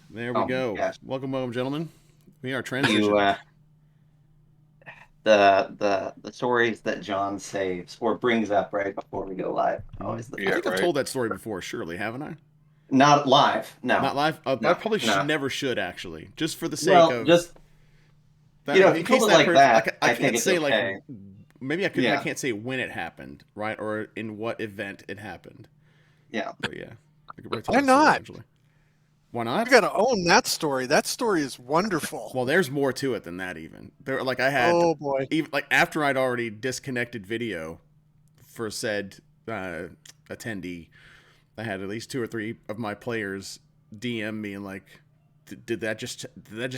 There we go. Gosh. Welcome, gentlemen. We are You transitioning. the stories that John saves or brings up right before we go live. Always the I Yeah, think I've right. told that story before, surely, haven't I? not live. No, Not live. I no, probably no. never should actually, just for the sake Well, of just that. if In you told case it that like person, that, I I think can't it's say like okay. maybe I could. I Yeah, can't say when it happened, right, or in what event it happened. yeah. But yeah, I could probably tell Why that story not? eventually. Why You not? got to own that story. That story is wonderful. Well, there's more to it than that. Even there, like I had, Oh boy. even like after I'd already disconnected video for said attendee, I had at least 2 or 3 of my players DM me and like, did that just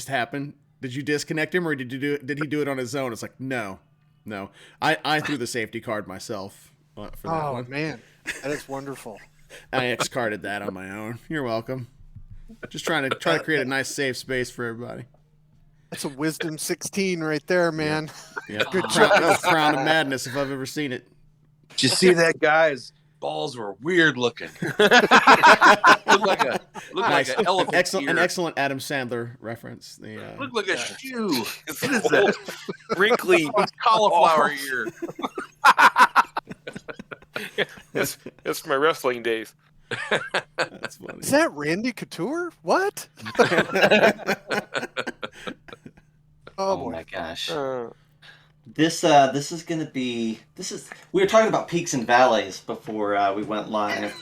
happen? Did you disconnect him or did he do it on his own? It's like no. I threw the safety card myself for that Oh one. man, that is wonderful. I X-carded that on my own. You're welcome. Just trying to create a nice safe space for everybody. That's a wisdom 16 right there, man. Yeah, Good crown of madness if I've ever seen it. Did you see that guy's balls were weird looking? looked like Nice. an elephant An ear. excellent Adam Sandler reference. Looked like a shoe. What is that? Wrinkly Cauliflower ear. That's my wrestling days. That's funny. Is that Randy Couture? What? Oh boy. my gosh. Uh, This is gonna be we were talking about peaks and valleys before we went live.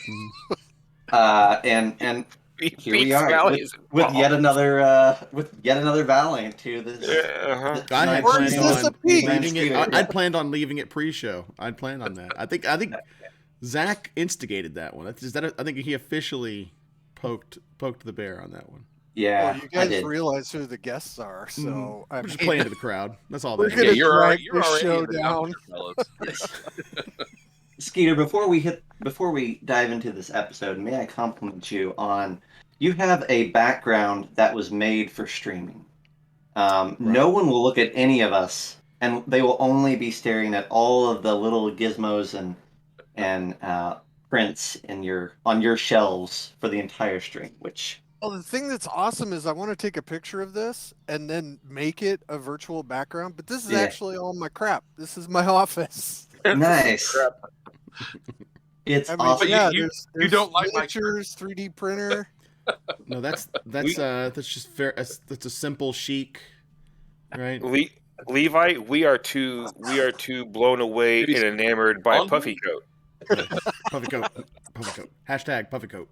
And here we Beats are Valleys. with yet another valley to this. Uh-huh. I had Or planned is this a on peak? leaving it. Yeah. I'd planned on leaving it pre-show. I'd planned on that. I think Zach instigated that one. I think he officially poked the bear on that one. Yeah, Well, you I guys did. realize who the guests are, so I We're just mean, playing to the crowd. That's all We're that gonna is. drag you're this already show in the down. dumpster, fellas. Skeeter, before we dive into this episode, may I compliment you on you have a background that was made for streaming. No one will look at any of us, and they will only be staring at all of the little gizmos and prints on your shelves for the entire stream. Which Well, the thing that's awesome is I want to take a picture of this and then make it a virtual background, but this is Yeah. actually all my crap. This is my office. nice. It's I mean, awesome. yeah, you- there's don't like my miniatures, 3D printer. No, that's just fair. That's a simple chic, right? Levi, we are too blown away and enamored by a puffy coat. Puffy coat. Hashtag puffy coat.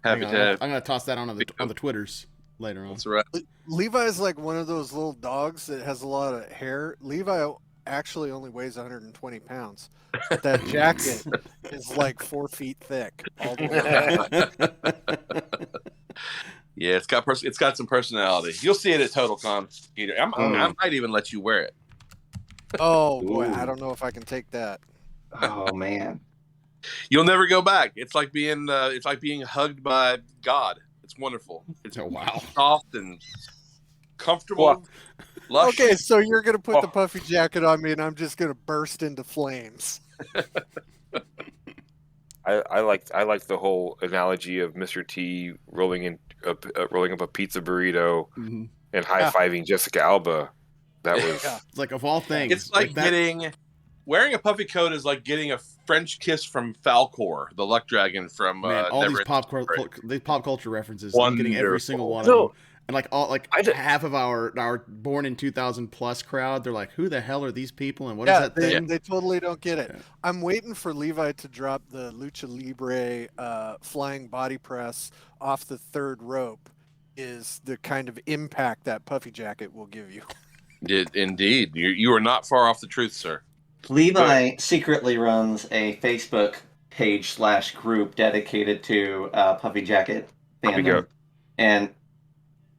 Happy Hang to on, have. I'm gonna toss that on the Twitters later on. That's right. Levi is like one of those little dogs that has a lot of hair. Levi actually only weighs 120 pounds. But that jacket is like 4 feet thick. All the way. Yeah, it's got some personality. You'll see it at TotalCon. I might even let you wear it. Oh boy, Ooh. I don't know if I can take that. Oh man. You'll never go back. It's like being hugged by God. It's wonderful. It's Oh, wow. soft and comfortable. Lush. Okay, so you're gonna put the puffy jacket on me, and I'm just gonna burst into flames. I like the whole analogy of Mr. T rolling up a pizza burrito Mhm. and high fiving Jessica Alba. That was Yeah. It's like of all things, It's like that. wearing a puffy coat is like getting a French kiss from Falcor, the luck dragon from Man, all these Neverending pop culture references. I'm getting every Wonderful. single one of So- them. And like half of our born in 2000 plus crowd, they're like, "Who the hell are these people? And what is Yeah, that they, thing?" they totally don't get it. Yeah. I'm waiting for Levi to drop the Lucha Libre flying body press off the third rope. Is the kind of impact that puffy jacket will give you. Indeed, you are not far off the truth, sir. Levi secretly runs a Facebook page / group dedicated to Puffy Jacket Puffy fandom, Goat. and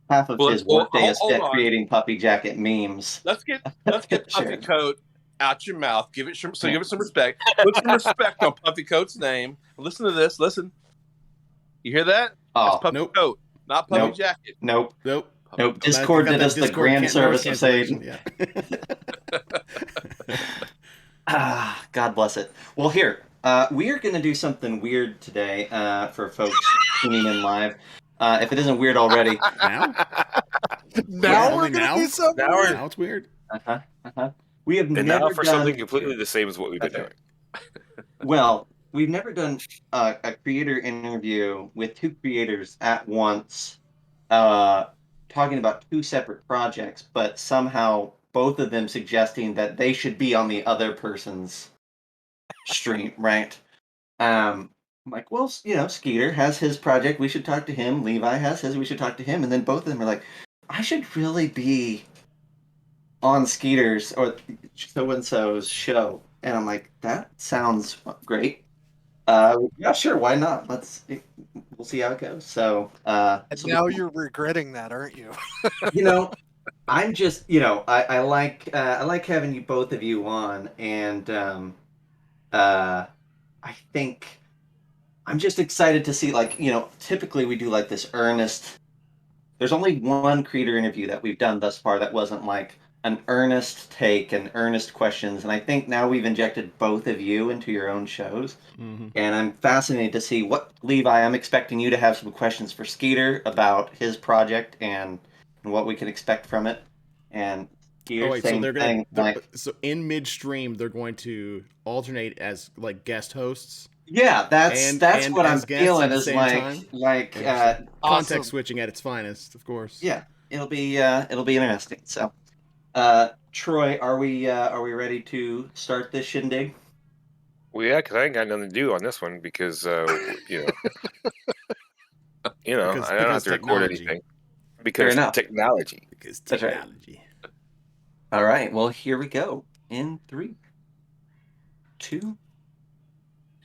half of his workday is hold spent on. creating Puffy Jacket memes. Let's get puffy Sure. coat out your mouth. Give it some respect. Put some respect on puffy coat's name. Listen to this. Listen. You hear that? That's Oh, puffy Nope. coat, not puffy Nope. jacket. nope. Nope. Nope. Discord We got did that us the Discord grand noise service of cancellation, saying, God bless it. Well, here, we are going to do something weird today for folks tuning in live. If it isn't weird already. Now? Now Only we're gonna now? be so Now we're- weird. Now it's weird. We have And never now for done. something completely the same as what we've been That's doing. Well, we've never done a creator interview with two creators at once, talking about two separate projects, but somehow both of them suggesting that they should be on the other person's stream, right? I'm like, well, Skeeter has his project. We should talk to him. Levi has his. We should talk to him. And then both of them are like, I should really be on Skeeter's or so and so's show. And I'm like, that sounds great. Yeah, sure. Why not? We'll see how it goes. So, And now you're regretting that, aren't you? I'm just, I like having you both of you on, and I think I'm just excited to see, typically we do like this earnest. There's only one creator interview that we've done thus far that wasn't like an earnest take and earnest questions, and I think now we've injected both of you into your own shows, and I'm fascinated to see what Levi. I'm expecting you to have some questions for Skeeter about his project and what we can expect from it, and Skeeter, So same they're thing. so in midstream they're going to alternate as like guest hosts. Yeah, that's and what I'm as guests feeling at the is same time? context Context switching at its finest, of course. Yeah, it'll be interesting. So, Troy, are we ready to start this shindig? Well, yeah, because I ain't got nothing to do on this one because Because I don't have to record technology. anything Fair because enough. technology. Because That's right. technology. All right. Well, here we go. In 3, 2.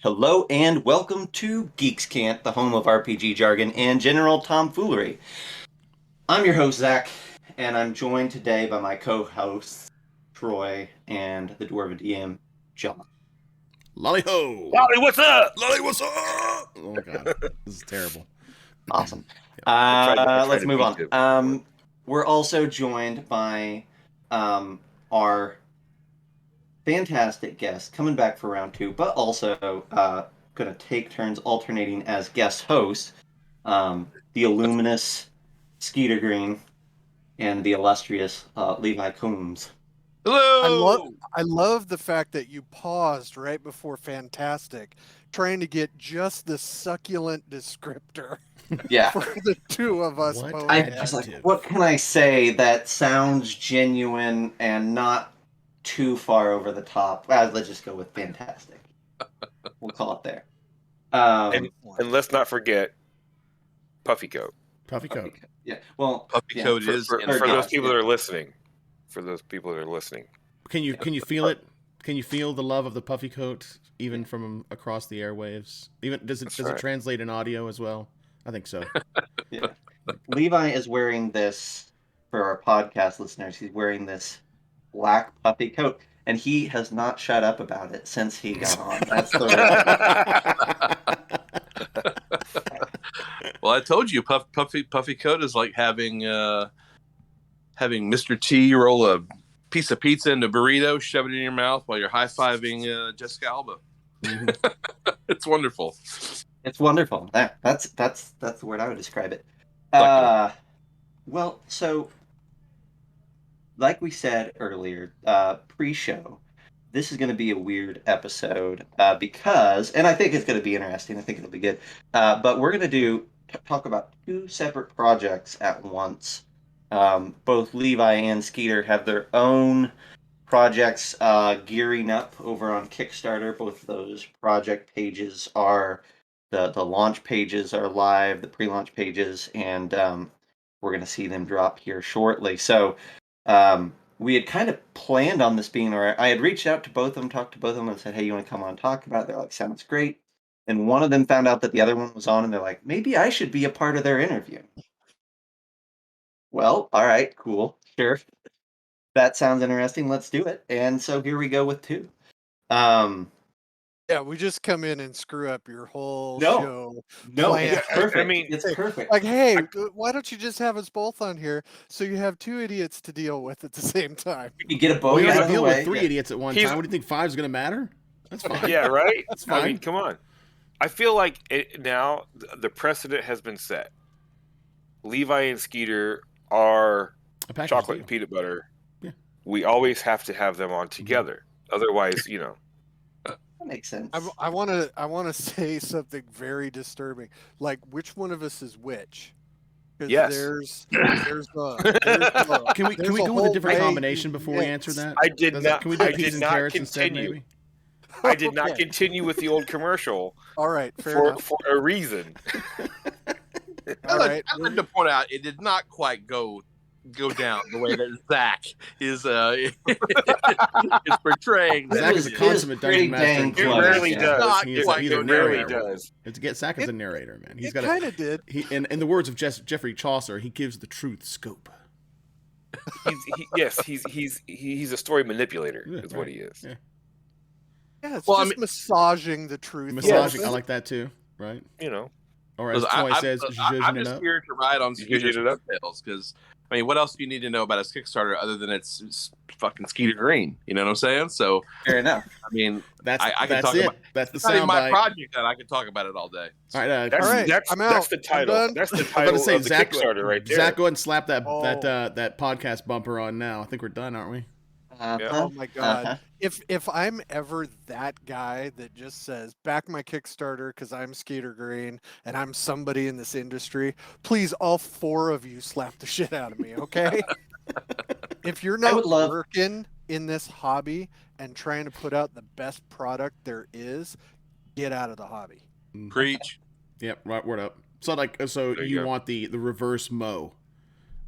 Hello and welcome to Geeks Cant, the home of RPG jargon and general tomfoolery. I'm your host, Zach, and I'm joined today by my co-hosts, Troy and the Dwarven DM, John. Lolly ho! Lolly, what's up? Lolly, what's up? Oh god, this is terrible. Awesome. I tried Let's to move beat on. it. We're also joined by our fantastic guest coming back for round 2, but also going to take turns alternating as guest host, the illuminous Skeeter Green and the illustrious Levi Coombs. Hello. I love the fact that you paused right before fantastic, trying to get just the succulent descriptor Yeah. for the two of us What both. I had. was like, what can I say that sounds genuine and not too far over the top? Let's just go with fantastic. We'll call it there. And let's not forget Puffy Coat. Puffy coat. Yeah. Well, Puppy coat is For in those house, people yeah. that are listening. For those people that are listening. Can you feel it? Can you feel the love of the puffy coat even from across the airwaves? Even does it translate in audio as well? I think so. Yeah. Levi is wearing this for our podcast listeners. He's wearing this black puffy coat, and he has not shut up about it since he got on. That's the Well, I told you, puffy coat is like having Mr. T roll a piece of pizza into a burrito, shove it in your mouth while you're high-fiving Jessica Alba. It's wonderful. It's wonderful. That's the word I would describe it. Well, so like we said earlier, pre-show, this is going to be a weird episode because, and I think it's going to be interesting. I think it'll be good. But we're going to talk about two separate projects at once. Both Levi and Skeeter have their own projects gearing up over on Kickstarter. Both of those project pages are the launch pages are live, the pre-launch pages, and we're going to see them drop here shortly. So we had kind of planned on this being, or I had reached out to both of them, talked to both of them, and said, "Hey, you want to come on and talk about it?" They're like, "Sounds great." And one of them found out that the other one was on, and they're like, "Maybe I should be a part of their interview." Well, all right, cool, sure. That sounds interesting. Let's do it. And so here we go with two. Yeah, we just come in and screw up your whole No. show. No, plan. it's perfect. I mean, it's perfect. Like, hey, why don't you just have us both on here so you have two idiots to deal with at the same time? You get a Well, boat you out have of to the deal way. with 3 idiots at one He's- time. What do you think 5 is going to matter? That's fine. Yeah, right? That's fine. I mean, come on. I feel like now the precedent has been set. Levi and Skeeter are A package chocolate deal. and peanut butter. Yeah. We always have to have them on together. Otherwise, That makes sense. I want to say something very disturbing. Like, which one of us is which? Because Yes. there's Can we go with a different combination before we answer that? I did not. Can we do I peas did and not carrots instead, continue. maybe? I did not Okay. continue with the old commercial All right, fair for enough. a reason. All right, I'd like to point out it did not quite go down the way that Zach is is portraying. It Zach was- is a it was consummate pretty dungeon master. dang and It close, rarely yeah. does. Not He's quite a It rarely narrator. does. Zach is a narrator, man. He's it got kind of did. in the words of Jeffrey Chaucer, he gives the truth scope. He's a story manipulator. Yeah, Is what right. he is. Yeah. Yeah, it's Well, I just massaging the truth. Massaging, Yes. I like that too, right? Or as Listen, Troy says, I'm zhuzhing it just up. here to ride on Skeeter's Zhuzhing it up? coattails because I mean, what else do you need to know about his Kickstarter other than it's fucking Skeeter Green? You know what I'm saying? So Fair enough. I mean, That's I can that's talk it. about. That's the It's not even my soundbite. project, and I can talk about it all day. All right, That's All right, I'm out. that's the I'm title. done. That's the I was title about to say, of the Zach, Kickstarter right there. Zach, go ahead and slap that Oh. that podcast bumper on now. I think we're done, aren't we? Oh my god! If I'm ever that guy that just says back my Kickstarter because I'm Skeeter Green and I'm somebody in this industry, please, all 4 of you slap the shit out of me, okay? If you're I not would love- working in this hobby and trying to put out the best product there is, get out of the hobby. Preach. Yep, right. Word up. So There you you go. want the reverse Mo,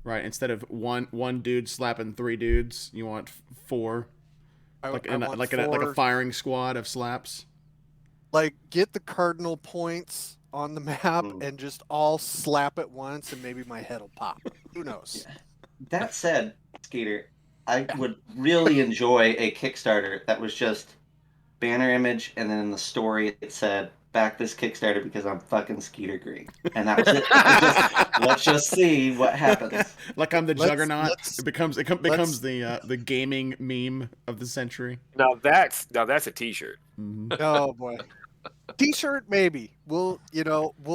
right? Instead of one dude slapping 3 dudes, you want 4, I like want like a 4, firing squad of slaps. like get the cardinal points on the map Mm. and just all slap at once, and maybe my head will pop. Who knows? That said, Skeeter, I would really enjoy a Kickstarter that was just banner image, and then in the story it said, "Back this Kickstarter because I'm fucking Skeeter Green," and that was it. Let's just see what happens. Like I'm the Let's- juggernaut. let's- It becomes the gaming meme of the century. Now that's a T-shirt. Mhm. Oh boy. T-shirt maybe. We'll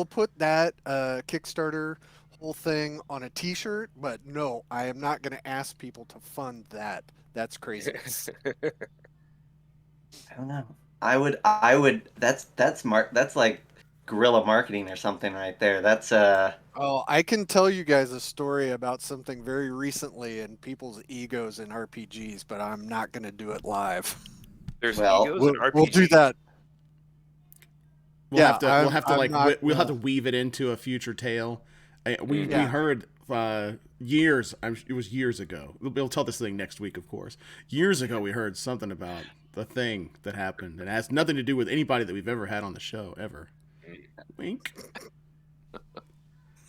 put that Kickstarter whole thing on a T-shirt, but no, I am not going to ask people to fund that. That's craziness. I don't know. I would. That's like guerrilla marketing or something right there. That's Oh, I can tell you guys a story about something very recently and people's egos in RPGs, but I'm not going to do it live. There's Well, egos in We'll do RPGs. that. We'll Yeah, have to I'm not we'll have to gonna- weave it into a future tale. We Yeah. heard years. It was years ago. We'll tell this thing next week, of course. Years ago, we heard something about the thing that happened, and it has nothing to do with anybody that we've ever had on the show ever. Wink.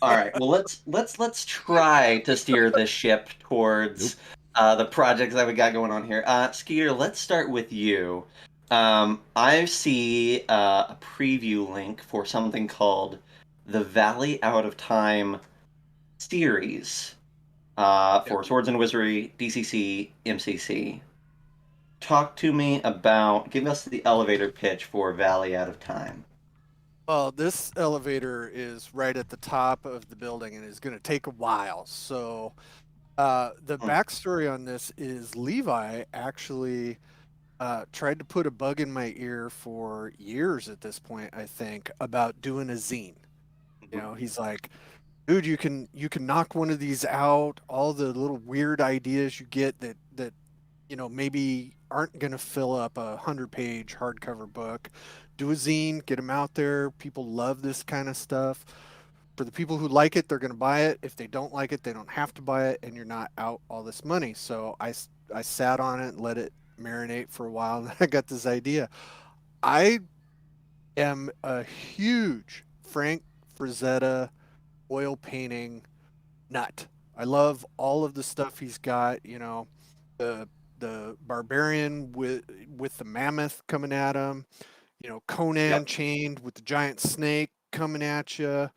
all right. Well, let's try to steer this ship towards the projects that we got going on here. Skeeter, let's start with you. I see a preview link for something called the Valley Out of Time series for Swords and Wizardry, DCC, MCC. Talk to me about, give us the elevator pitch for Valley Out of Time. Well, this elevator is right at the top of the building and is going to take a while. So the backstory on this is Levi actually tried to put a bug in my ear for years at this point, I think, about doing a zine. You know, he's like, dude, you can knock one of these out, all the little weird ideas you get that maybe aren't going to fill up a 100-page hardcover book. Do a zine, get them out there. People love this kind of stuff. For the people who like it, they're going to buy it. If they don't like it, they don't have to buy it, and you're not out all this money. So I sat on it and let it marinate for a while, and then I got this idea. I am a huge Frank Frazetta oil painting nut. I love all of the stuff he's got, the barbarian with the mammoth coming at him, Conan chained with the giant snake coming at you,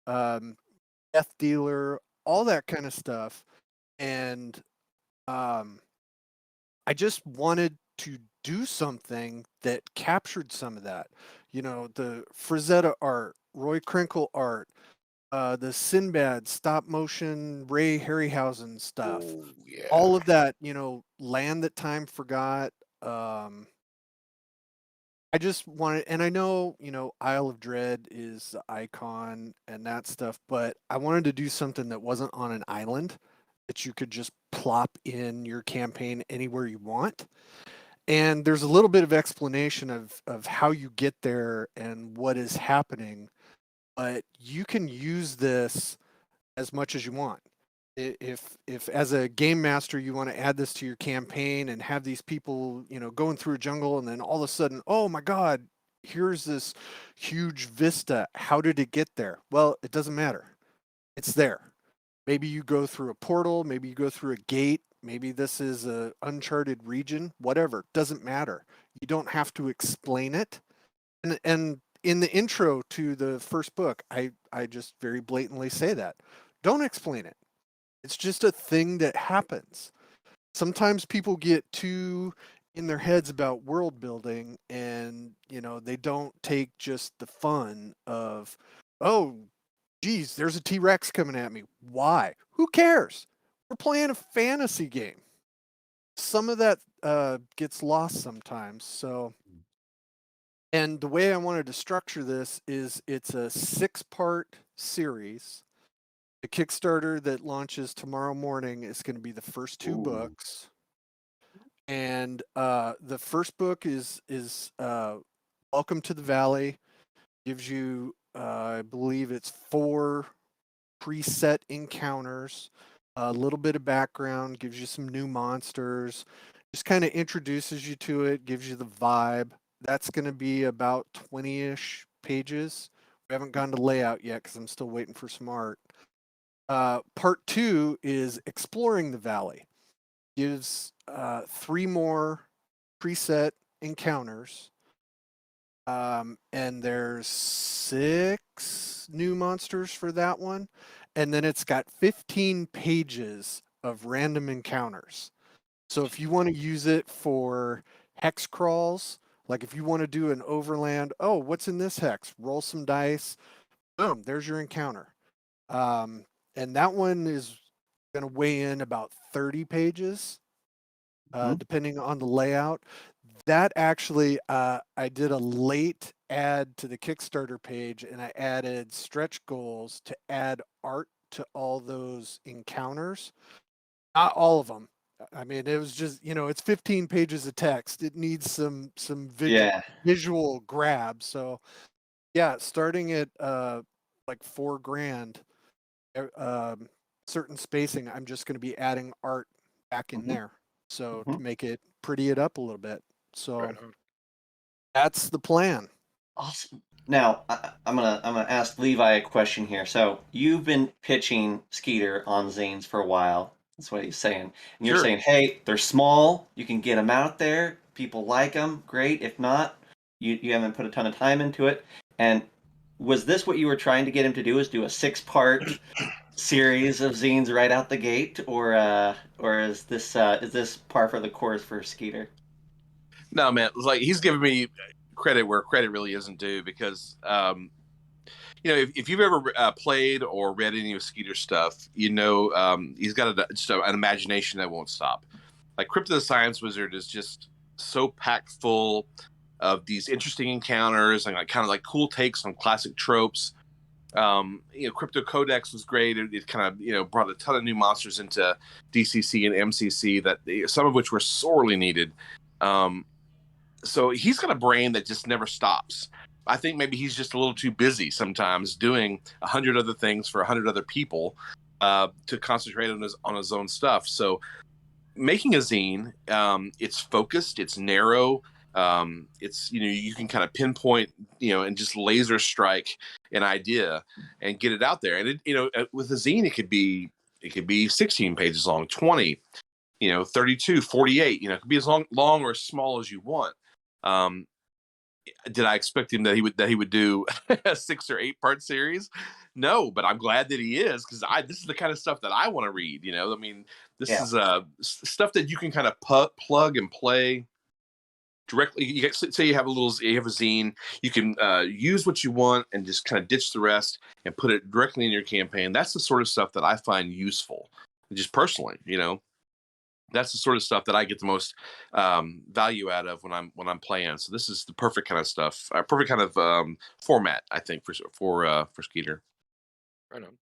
death dealer, all that kind of stuff. And I just wanted to do something that captured some of that. The Frazetta art, Roy Krinkle art, the Sinbad stop motion Ray Harryhausen stuff. Oh, yeah. All of that, Land That Time Forgot. I just wanted, and I know, Isle of Dread is the icon and that stuff, but I wanted to do something that wasn't on an island that you could just plop in your campaign anywhere you want. And there's a little bit of explanation of how you get there and what is happening, but you can use this as much as you want. If as a game master you want to add this to your campaign and have these people going through a jungle, and then all of a sudden, oh my god, here's this huge vista, how did it get there? Well, it doesn't matter, it's there. Maybe you go through a portal, maybe you go through a gate, maybe this is a uncharted region, whatever, doesn't matter. You don't have to explain it. And in the intro to the first book, I just very blatantly say that. Don't explain it. It's just a thing that happens. Sometimes people get too in their heads about world building, and they don't take just the fun of, oh geez, there's a T-Rex coming at me. Why? Who cares? We're playing a fantasy game. Some of that gets lost sometimes. So, and the way I wanted to structure this is it's a 6-part series. The Kickstarter that launches tomorrow morning is going to be the first 2 books. And the first book is Welcome to the Valley. Gives you, I believe it's 4 preset encounters, a little bit of background, gives you some new monsters, just kind of introduces you to it, gives you the vibe. That's going to be about 20-ish pages. We haven't gone to layout yet because I'm still waiting for some art. Part 2 is Exploring the Valley. Gives 3 more preset encounters. And there's 6 new monsters for that one. And then it's got 15 pages of random encounters. So if you want to use it for hex crawls, like if you want to do an overland, oh, what's in this hex? Roll some dice. Boom, there's your encounter. And that one is going to weigh in about 30 pages, depending on the layout. That actually, I did a late add to the Kickstarter page, and I added stretch goals to add art to all those encounters. Not all of them. I mean, it was just, it's 15 pages of text. It needs some visual grab. So, yeah, starting at like $4,000, certain spacing, I'm just going to be adding art back in there. So to make it pretty it up a little bit. So that's the plan. Awesome. Now I'm gonna ask Levi a question here. So you've been pitching Skeeter on zines for a while. That's what he's saying. And you're saying, hey, they're small. You can get them out there. People like them. Great. If not, you haven't put a ton of time into it. And was this what you were trying to get him to do? Is do a 6-part series of zines right out the gate, or is this par for the course for Skeeter? No, man. Like, he's giving me credit where credit really isn't due, because if you've ever played or read any of Skeeter's stuff, he's got just an imagination that won't stop. Like, Crypto the Science Wizard is just so packed full of these interesting encounters and kind of like cool takes on classic tropes. Crypto Codex was great. It kind of brought a ton of new monsters into DCC and MCC, that some of which were sorely needed. So he's got a brain that just never stops. I think maybe he's just a little too busy sometimes doing 100 other things for 100 other people to concentrate on his own stuff. So making a zine, it's focused, it's narrow. It's you can kind of pinpoint and just laser strike an idea and get it out there. And with a zine, it could be 16 pages long, 20, 32, 48. It could be as long or as small as you want. Did I expect him that he would do a 6 or 8-part series? No, but I'm glad that he is, because this is the kind of stuff that I want to read. This is stuff that you can kind of plug and play directly. Say you have a zine. You can use what you want and just kind of ditch the rest and put it directly in your campaign. That's the sort of stuff that I find useful, just personally. That's the sort of stuff that I get the most value out of when I'm playing. So this is the perfect kind of stuff, perfect kind of format, I think, for Skeeter. Right on.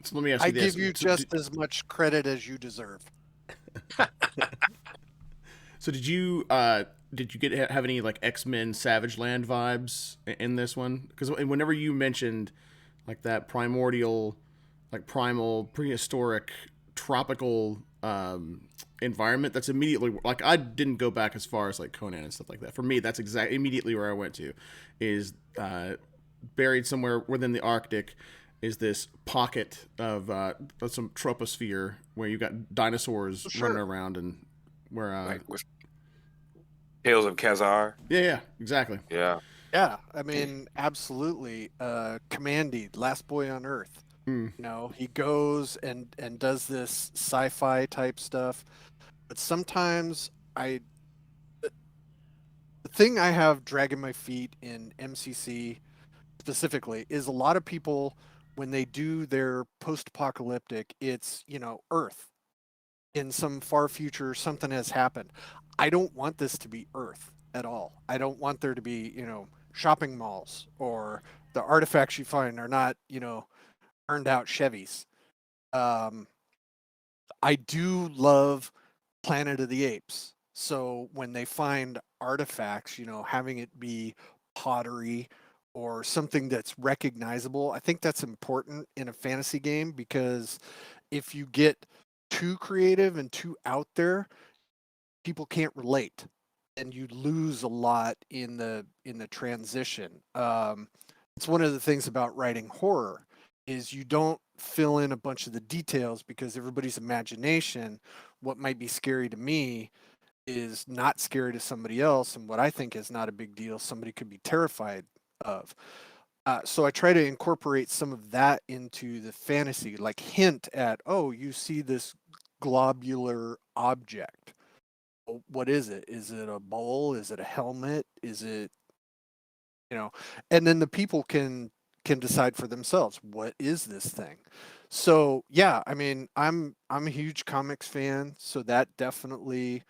So let me ask I you this: give you just as much credit as you deserve. So did you have any like X-Men Savage Land vibes in this one? Because whenever you mentioned like that primordial, like primal, prehistoric, tropical environment, that's immediately like I didn't go back as far as like Conan and stuff like that. For me, that's exactly immediately where I went to, is buried somewhere within the Arctic. Is this pocket of some troposphere where you got dinosaurs running around and where Like with Tales of Khazar. yeah, exactly. Yeah. Yeah, I mean, absolutely. Commandy, Last Boy on Earth. He goes and does this sci-fi type stuff, but sometimes the thing I have dragging my feet in MCC specifically is a lot of people when they do their post-apocalyptic, it's Earth in some far future something has happened. I don't want this to be Earth at all. I don't want there to be shopping malls or the artifacts you find are not burned out Chevys. I do love Planet of the Apes. So when they find artifacts, having it be pottery or something that's recognizable, I think that's important in a fantasy game, because if you get too creative and too out there, people can't relate and you lose a lot in the transition. It's one of the things about writing horror is you don't fill in a bunch of the details, because everybody's imagination, what might be scary to me is not scary to somebody else, and what I think is not a big deal somebody could be terrified of. So I try to incorporate some of that into the fantasy, like hint at, oh, you see this globular object. What is it? Is it a bowl? Is it a helmet? Is it, and then the people can decide for themselves, what is this thing? So yeah, I mean, I'm a huge comics fan, so that definitely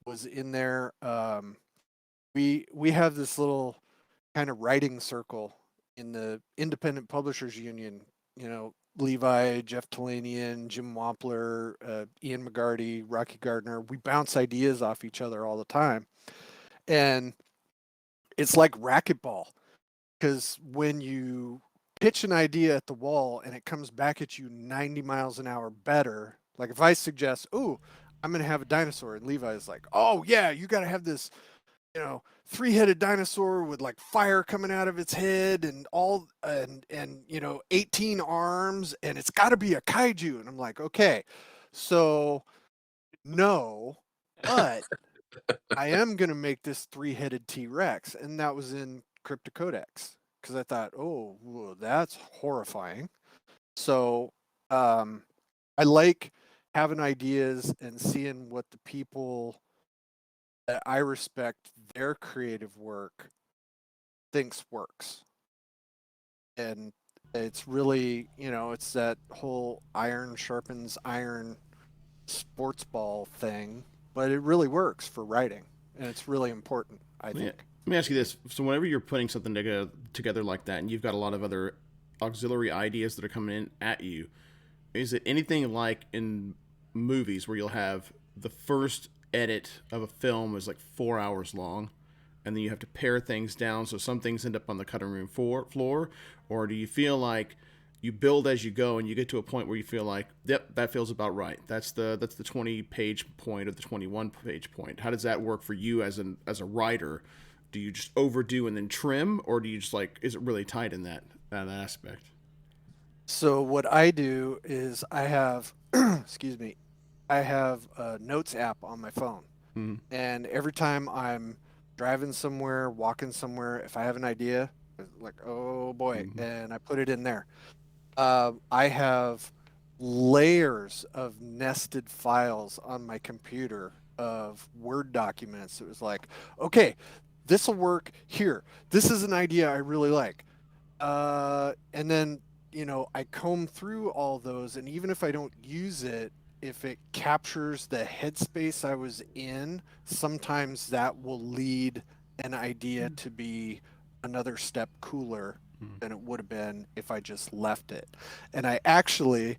was in there. We have this little kind of writing circle in the Independent Publishers Union. Levi, Jeff Talanian, Jim Wampler, Ian McGarty, Rocky Gardner. We bounce ideas off each other all the time, and it's like racquetball, because when you pitch an idea at the wall and it comes back at you 90 miles an hour better, like if I suggest, oh, I'm going to have a dinosaur, and Levi's like, oh yeah, you got to have this, three-headed dinosaur with like fire coming out of its head and 18 arms, and it's got to be a kaiju. And I'm like, okay, so no, but I am going to make this three-headed T-Rex. And that was in Cryptocodex, because I thought, oh, whoa, that's horrifying. So I like having ideas and seeing what the people that I respect their creative work thinks works. And it's really, it's that whole iron sharpens iron sports ball thing, but it really works for writing, and it's really important, I think. Let me ask you this. So whenever you're putting something together like that, and you've got a lot of other auxiliary ideas that are coming in at you, is it anything like in movies where you'll have the first edit of a film is like 4 hours long, and then you have to pare things down so some things end up on the cutting room floor? Or do you feel like you build as you go and you get to a point where you feel like, yep, that feels about right, that's the 20-page point or the 21-page point? How does that work for you as a writer? Do you just overdo and then trim, or do you just like, is it really tight in that aspect? So what I do is I have excuse me, I have a notes app on my phone. And every time I'm driving somewhere, walking somewhere, if I have an idea, like, oh boy, and I put it in there. I have layers of nested files on my computer of Word documents. It was like, okay, this will work here. This is an idea I really like. And then, I comb through all those, and even if I don't use it, if it captures the headspace I was in, sometimes that will lead an idea to be another step cooler than it would have been if I just left it. And I actually,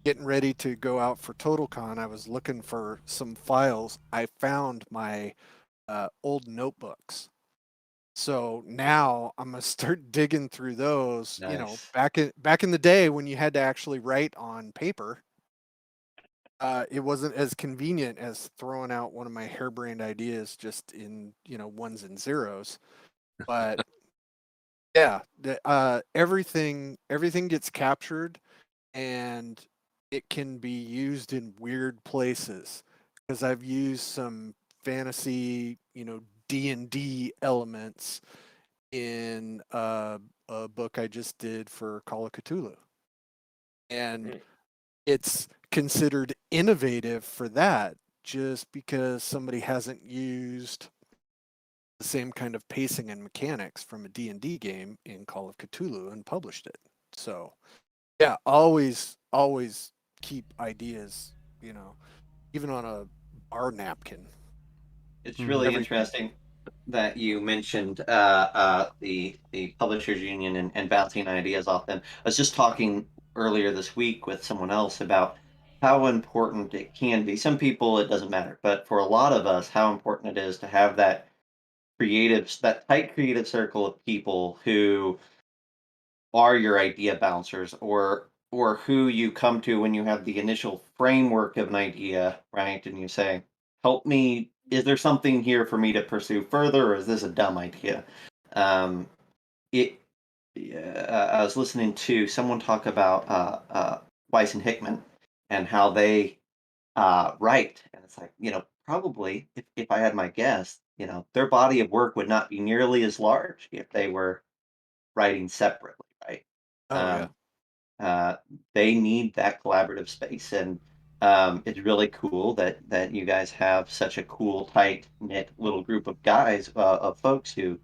getting ready to go out for TotalCon, I was looking for some files. I found my old notebooks. So now I'm gonna start digging through those. Nice. Back in the day when you had to actually write on paper, it wasn't as convenient as throwing out one of my harebrained ideas just in ones and zeros. But yeah, everything gets captured, and it can be used in weird places because I've used some fantasy, D&D elements in a book I just did for Call of Cthulhu. And it's considered innovative for that just because somebody hasn't used the same kind of pacing and mechanics from a D&D game in Call of Cthulhu and published it. So, yeah, always keep ideas, even on a bar napkin. It's really Everything. interesting that you mentioned the Publishers Union and bouncing ideas off them. I was just talking earlier this week with someone else about how important it can be. Some people it doesn't matter, but for a lot of us, how important it is to have that that tight creative circle of people who are your idea bouncers, or who you come to when you have the initial framework of an idea, right? And you say, "Help me. Is there something here for me to pursue further, or is this a dumb idea?" Um, it. I was listening to someone talk about Weiss and Hickman and how they write, and it's like, probably if I had my guess, their body of work would not be nearly as large if they were writing separately, right? Oh yeah. Um, uh, they need that collaborative space, and it's really cool that you guys have such a cool, tight knit little group of guys, of folks who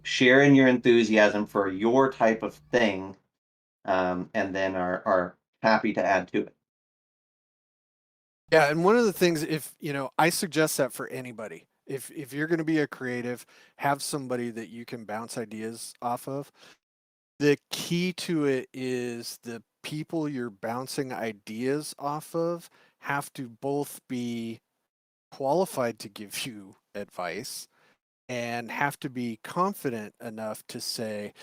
share in your enthusiasm for your type of thing, and then are happy to add to it. Yeah, and one of the things, if I suggest that for anybody. If you're going to be a creative, have somebody that you can bounce ideas off of. The key to it is the people you're bouncing ideas off of have to both be qualified to give you advice and have to be confident enough to say,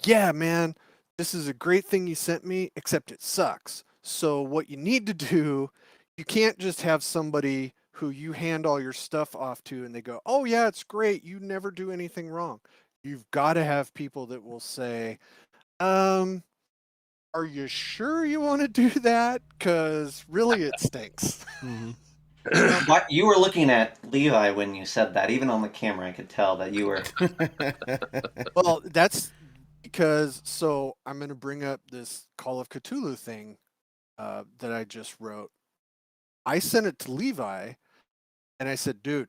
"Yeah, man, this is a great thing you sent me, except it sucks." So what you need to do, you can't just have somebody who you hand all your stuff off to and they go, "Oh yeah, it's great. You never do anything wrong." You've got to have people that will say, um, "Are you sure you want to do that? Because really it stinks." Mhm. But you were looking at Levi when you said that. Even on the camera, I could tell that you were. Well, that's because, so I'm going to bring up this Call of Cthulhu thing that I just wrote. I sent it to Levi and I said, "Dude,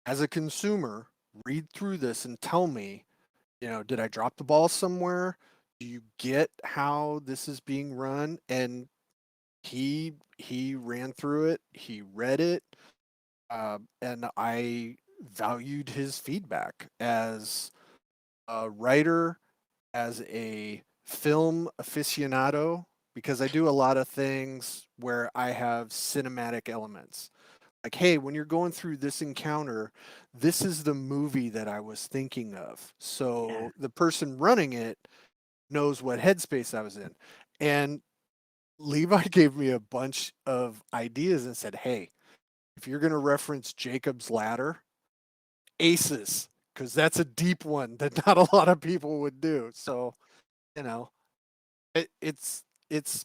as a consumer, read through this and tell me, did I drop the ball somewhere? Do you get how this is being run?" And he ran through it, he read it, and I valued his feedback as a writer, as a film aficionado, because I do a lot of things where I have cinematic elements. Like, hey, when you're going through this encounter, this is the movie that I was thinking of. So the person running it knows what headspace I was in. And Levi gave me a bunch of ideas and said, "Hey, if you're going to reference Jacob's Ladder, aces, because that's a deep one that not a lot of people would do." So, you know, it's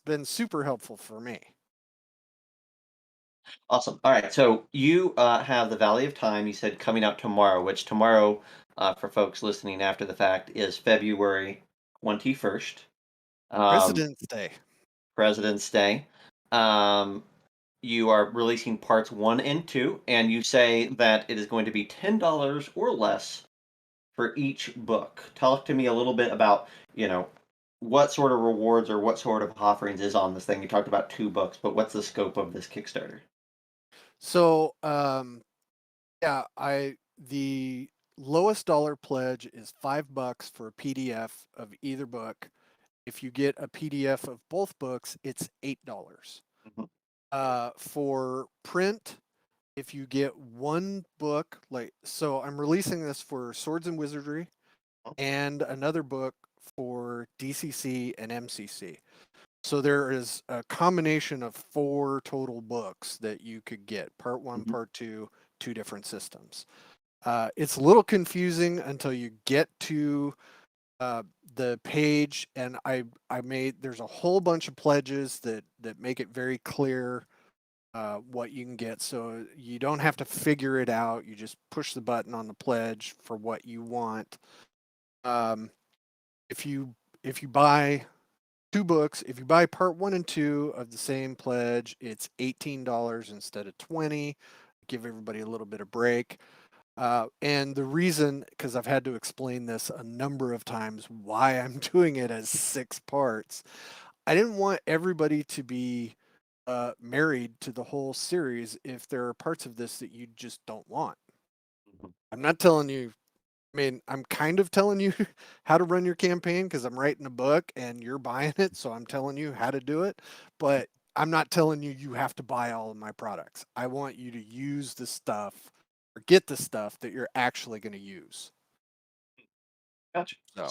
been super helpful for me. Awesome. All right. So you have the Valley of Time, you said, coming out tomorrow, which tomorrow, for folks listening after the fact, is February 21st, um, President's Day. President's Day. Um, you are releasing parts 1 and 2, and you say that it is going to be $10 or less for each book. Talk to me a little bit about, what sort of rewards or what sort of offerings is on this thing. You talked about 2 books, but what's the scope of this Kickstarter? So, yeah, the lowest dollar pledge is $5 for a PDF of either book. If you get a PDF of both books, it's $8. Mhm. For print, if you get one book, so I'm releasing this for Swords and Wizardry and another book for DCC and MCC. So there is a combination of 4 total books that you could get. Part 1, Part 2, 2 different systems. It's a little confusing until you get to the page, and there's a whole bunch of pledges that make it very clear what you can get. So you don't have to figure it out. You just push the button on the pledge for what you want. If you buy 2 books, if you buy part 1 and 2 of the same pledge, it's $18 instead of 20. Give everybody a little bit of break. And the reason, because I've had to explain this a number of times, why I'm doing it as 6 parts, I didn't want everybody to be married to the whole series if there are parts of this that you just don't want. I'm not telling you, I'm kind of telling you how to run your campaign because I'm writing a book and you're buying it, so I'm telling you how to do it. But I'm not telling you have to buy all of my products. I want you to use the stuff or get the stuff that you're actually going to use. Gotcha. No.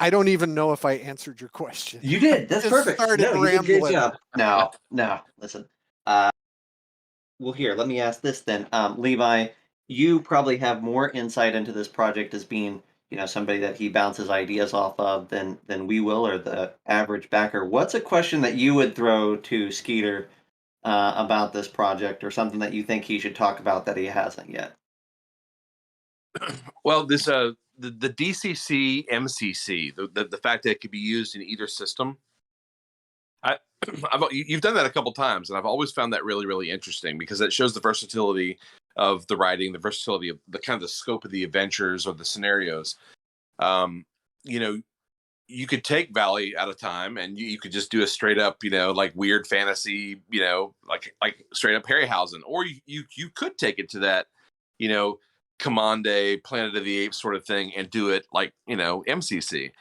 I don't even know if I answered your question. You did. That's Just perfect. started No, you did a great rambling. job. No. Listen. Well, here, let me ask this then. Levi, you probably have more insight into this project as being, somebody that he bounces ideas off of than we will, or the average backer. What's a question that you would throw to Skeeter about this project, or something that you think he should talk about that he hasn't yet? Well, this the DCC MCC, the fact that it could be used in either system. You've done that a couple times, and I've always found that really, really interesting because it shows the versatility of the writing, the versatility of the kind of the scope of the adventures or the scenarios. You know, you could take Valley at a time, and you could just do a straight up, like weird fantasy, like straight up Harryhausen, or you could take it to that, Commande, Planet of the Apes sort of thing, and do it like MCC.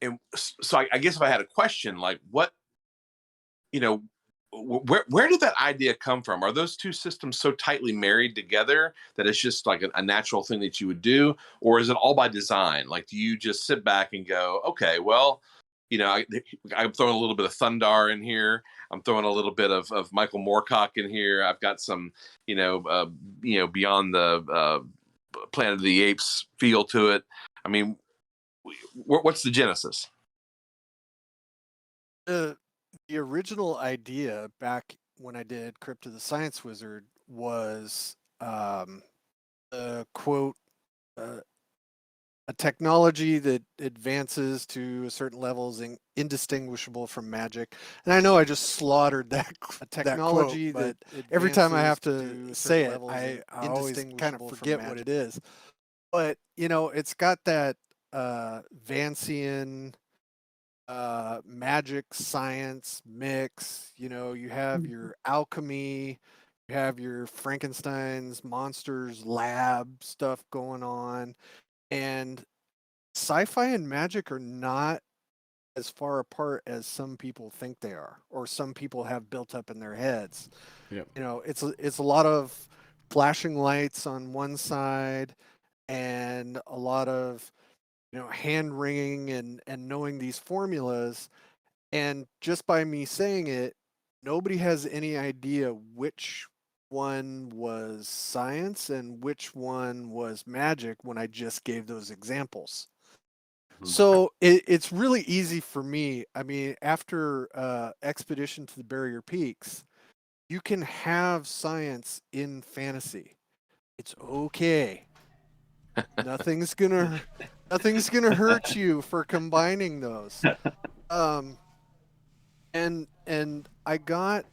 And so I guess if I had a question, like what, where did that idea come from? Are those two systems so tightly married together that it's just like a natural thing that you would do, or is it all by design? Like, do you just sit back and go, okay, well, I'm throwing a little bit of Thundar in here. I'm throwing a little bit of Michael Moorcock in here. I've got some, beyond the Planet of the Apes feel to it. I mean, what's the genesis? The original idea back when I did Crypt of the Science Wizard was quote, a technology that advances to a certain level is indistinguishable from magic. And I know I just slaughtered that technology quote, but every time I have to say it, I always kind of forget what it is. But, it's got that Vancian magic science mix. You have your alchemy, you have your Frankenstein's monsters lab stuff going on, and sci-fi and magic are not as far apart as some people think they are, or some people have built up in their heads. Yep. It's a lot of flashing lights on one side and a lot of hand wringing and knowing these formulas. And just by me saying it, nobody has any idea which one was science and which one was magic when I just gave those examples. So it's really easy for me. I mean, after Expedition to the Barrier Peaks, you can have science in fantasy. It's okay. Nothing's gonna hurt you for combining those. And I got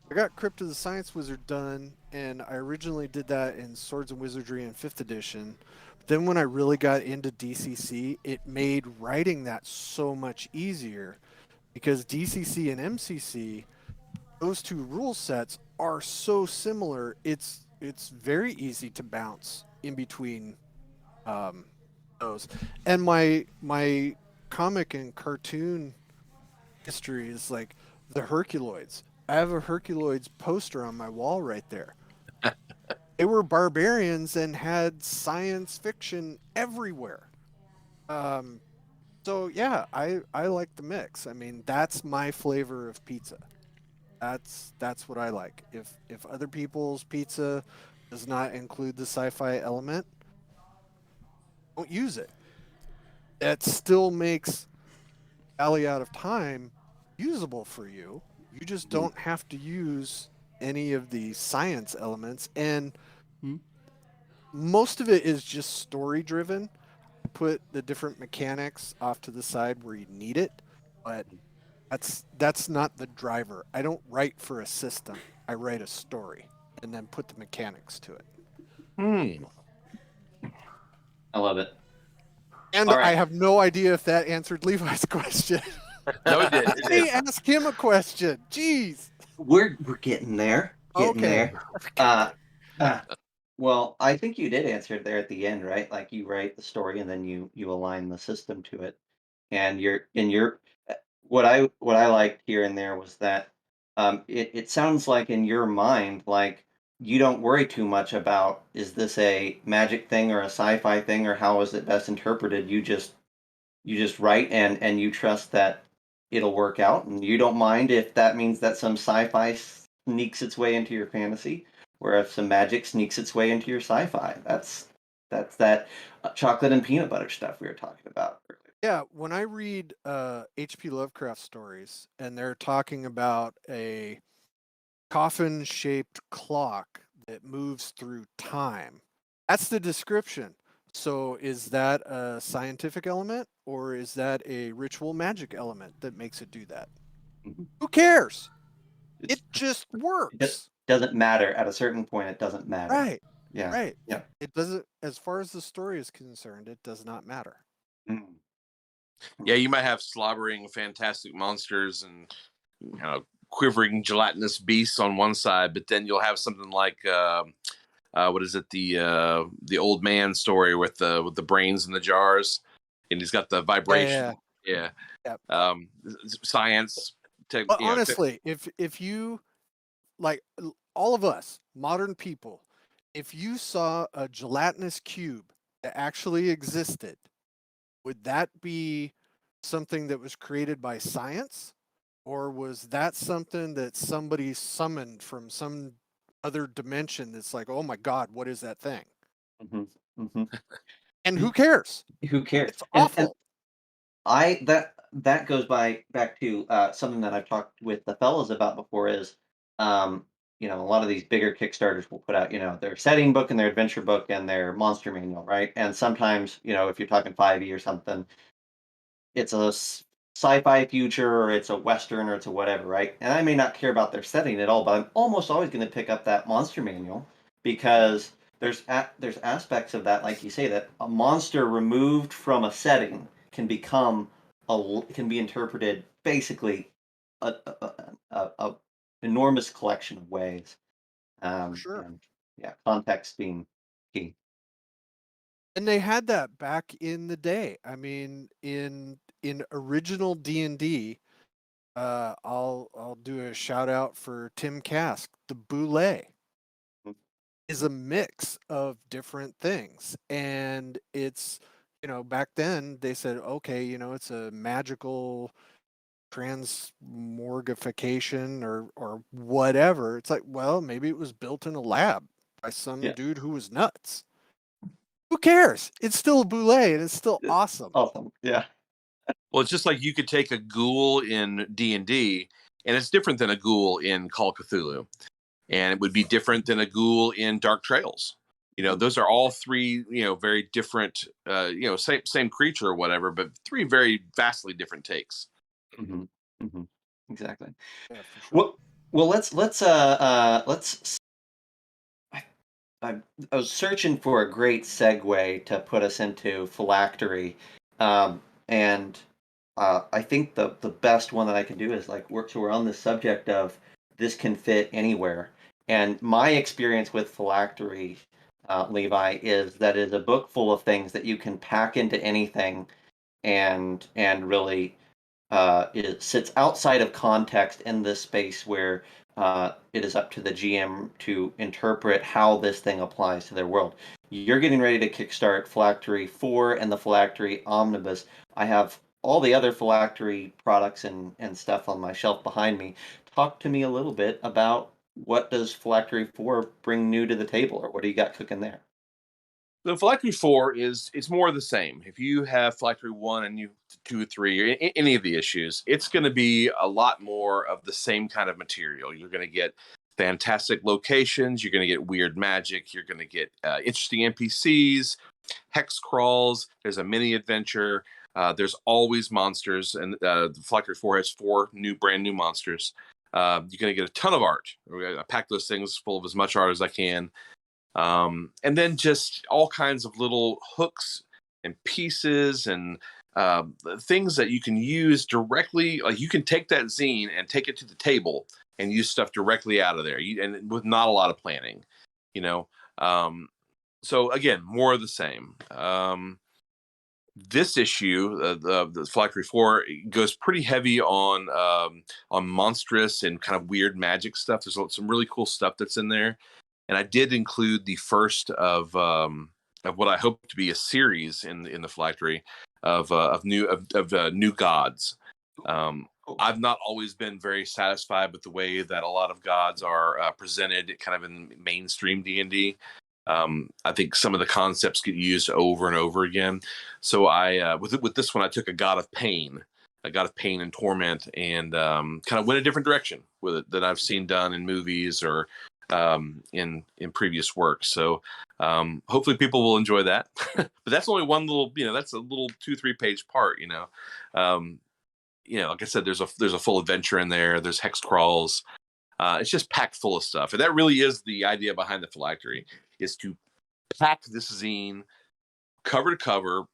I got Crypt of the Science Wizard done, and I originally did that in Swords and Wizardry in 5th edition. But then when I really got into DCC, it made writing that so much easier because DCC and MCC, those two rule sets are so similar. It's very easy to bounce in between those. And my comic and cartoon history is like the Herculoids. I have a Herculoids poster on my wall right there. They were barbarians and had science fiction everywhere. So yeah, I like the mix. I mean, that's my flavor of pizza. That's what I like. If other people's pizza does not include the sci-fi element, don't use it. That still makes Valley Out of Time usable for you. You just don't have to use any of the science elements, and most of it is just story driven. Put the different mechanics off to the side where you need it, but that's not the driver. I don't write for a system. I write a story and then put the mechanics to it. I love it. And All right. I have no idea if that answered Levi's question. No, it did. It Let me did. ask him a question. Jeez. We're getting there. Getting Okay. there. Well, I think you did answer it there at the end, right? Like you write the story and then you align the system to it. And what I liked here and there was that it sounds like in your mind, like you don't worry too much about is this a magic thing or a sci-fi thing or how is it best interpreted? You just write and you trust that it'll work out and you don't mind if that means that some sci-fi sneaks its way into your fantasy or if some magic sneaks its way into your sci-fi. That's that chocolate and peanut butter stuff we were talking about earlier. Yeah, when I read H.P. Lovecraft stories and they're talking about a coffin-shaped clock that moves through time, that's the description. So is that a scientific element or is that a ritual magic element that makes it do that? Mhm. Who cares? It's- It just It works. doesn't matter at a certain point. It doesn't matter. Right, Yeah. right. Yeah. It doesn't, as far as the story is concerned, it does not matter. Mm. Yeah, you might have slobbering, fantastic monsters and quivering, gelatinous beasts on one side, but then you'll have something like what is it? The old man story with the brains in the jars, and he's got the vibration. Yeah. Yeah. Science. But honestly, if you like all of us modern people, if you saw a gelatinous cube that actually existed, would that be something that was created by science, or was that something that somebody summoned from some other dimension that's like, oh my god, what is that thing? Hmm. Hmm. And who cares? Who cares? It's And awful. that goes back to something that I've talked with the fellows about before is um, a lot of these bigger Kickstarters will put out, their setting book and their adventure book and their monster manual, right? And sometimes, if you're talking 5e or something, it's a sci-fi future or it's a western or it's a whatever, right? And I may not care about their setting at all, but I'm almost always going to pick up that monster manual because there's aspects of that, like you say, that a monster removed from a setting can be interpreted basically a enormous collection of ways. Sure. And yeah, context being key. And they had that back in the day. I mean, in original D&D, I'll do a shout out for Tim Kask. The Boule is a mix of different things, and it's back then they said, okay, it's a magical transmorgification or whatever. It's like, well, maybe it was built in a lab by some Yeah. dude who was nuts. Who cares? It's still a Boule and it's still awesome. Awesome. Yeah. Well, it's just like you could take a ghoul in D&D, and it's different than a ghoul in Call of Cthulhu, and it would be different than a ghoul in Dark Trails. Those are all three, very different, same creature or whatever, but three very vastly different takes. Hmm. Hmm. Exactly. Yeah, for sure. Well, let's I, I was searching for a great segue to put us into phylactery, and I think the best one that I can do is like we're on the subject of this can fit anywhere, and my experience with phylactery, Levi, is that it's a book full of things that you can pack into anything, and really it sits outside of context in this space where it is up to the GM to interpret how this thing applies to their world. You're getting ready to kickstart Phylactery 4 and the Phylactery Omnibus. I have all the other Phylactery products and stuff on my shelf behind me. Talk to me a little bit about what does Phylactery 4 bring new to the table, or what do you got cooking there? The Phylactery 4 is it's more of the same. If you have Phylactery 1 and you 2, 3, or any of the issues, it's going to be a lot more of the same kind of material. You're going to get fantastic locations. You're going to get weird magic. You're going to get interesting NPCs, hex crawls. There's a mini adventure. There's always monsters, and the Phylactery 4 has 4 brand new monsters. You're going to get a ton of art. I pack those things full of as much art as I can. And then just all kinds of little hooks and pieces and things that you can use directly. Like you can take that zine and take it to the table and use stuff directly out of there, and with not a lot of planning, you know. So again, more of the same. This issue, the Phylactery 4, goes pretty heavy on monstrous and kind of weird magic stuff. There's some really cool stuff that's in there. And I did include the first of what I hope to be a series in the Phylactery of new gods. I've not always been very satisfied with the way that a lot of gods are presented, kind of in mainstream D&D. I think some of the concepts get used over and over again. So I with this one, I took a god of pain and torment, and kind of went a different direction with it than I've seen done in movies or in previous work. So hopefully people will enjoy that. But that's only one little, that's a little 2-3 page part. Like I said, there's a full adventure in there. There's hex crawls. It's just packed full of stuff, and that really is the idea behind the Phylactery, is to pack this zine cover to cover,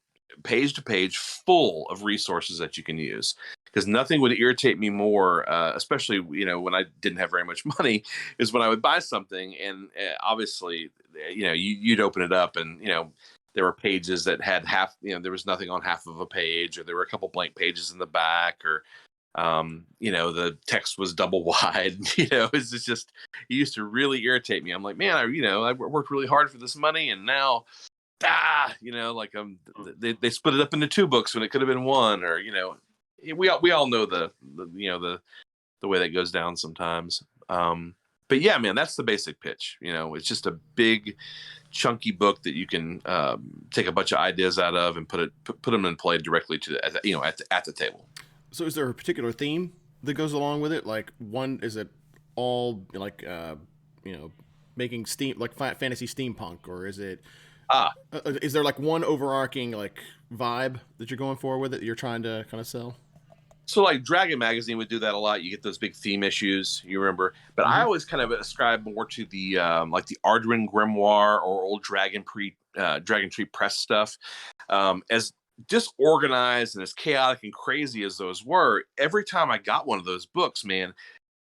page to page, full of resources that you can use. Because nothing would irritate me more, especially when I didn't have very much money, is when I would buy something and obviously, you'd open it up and there were pages that had half, there was nothing on half of a page, or there were a couple blank pages in the back, or the text was double wide. It's just, it used to really irritate me. I'm like, man, I worked really hard for this money, and now they split it up into 2 books when it could have been 1, or we all know the way that goes down sometimes. But yeah, man, that's the basic pitch. It's just a big chunky book that you can take a bunch of ideas out of and put them in play directly to at the table. So is there a particular theme that goes along with it? Like, is it all like making steam, like fantasy steampunk, or is it is there like one overarching like vibe that you're going for with it that you're trying to kind of sell? So like Dragon Magazine would do that a lot. You get those big theme issues, you remember. But I always kind of ascribe more to the like the Arduin Grimoire or old Dragon Tree Press stuff. As disorganized and as chaotic and crazy as those were, every time I got one of those books, man,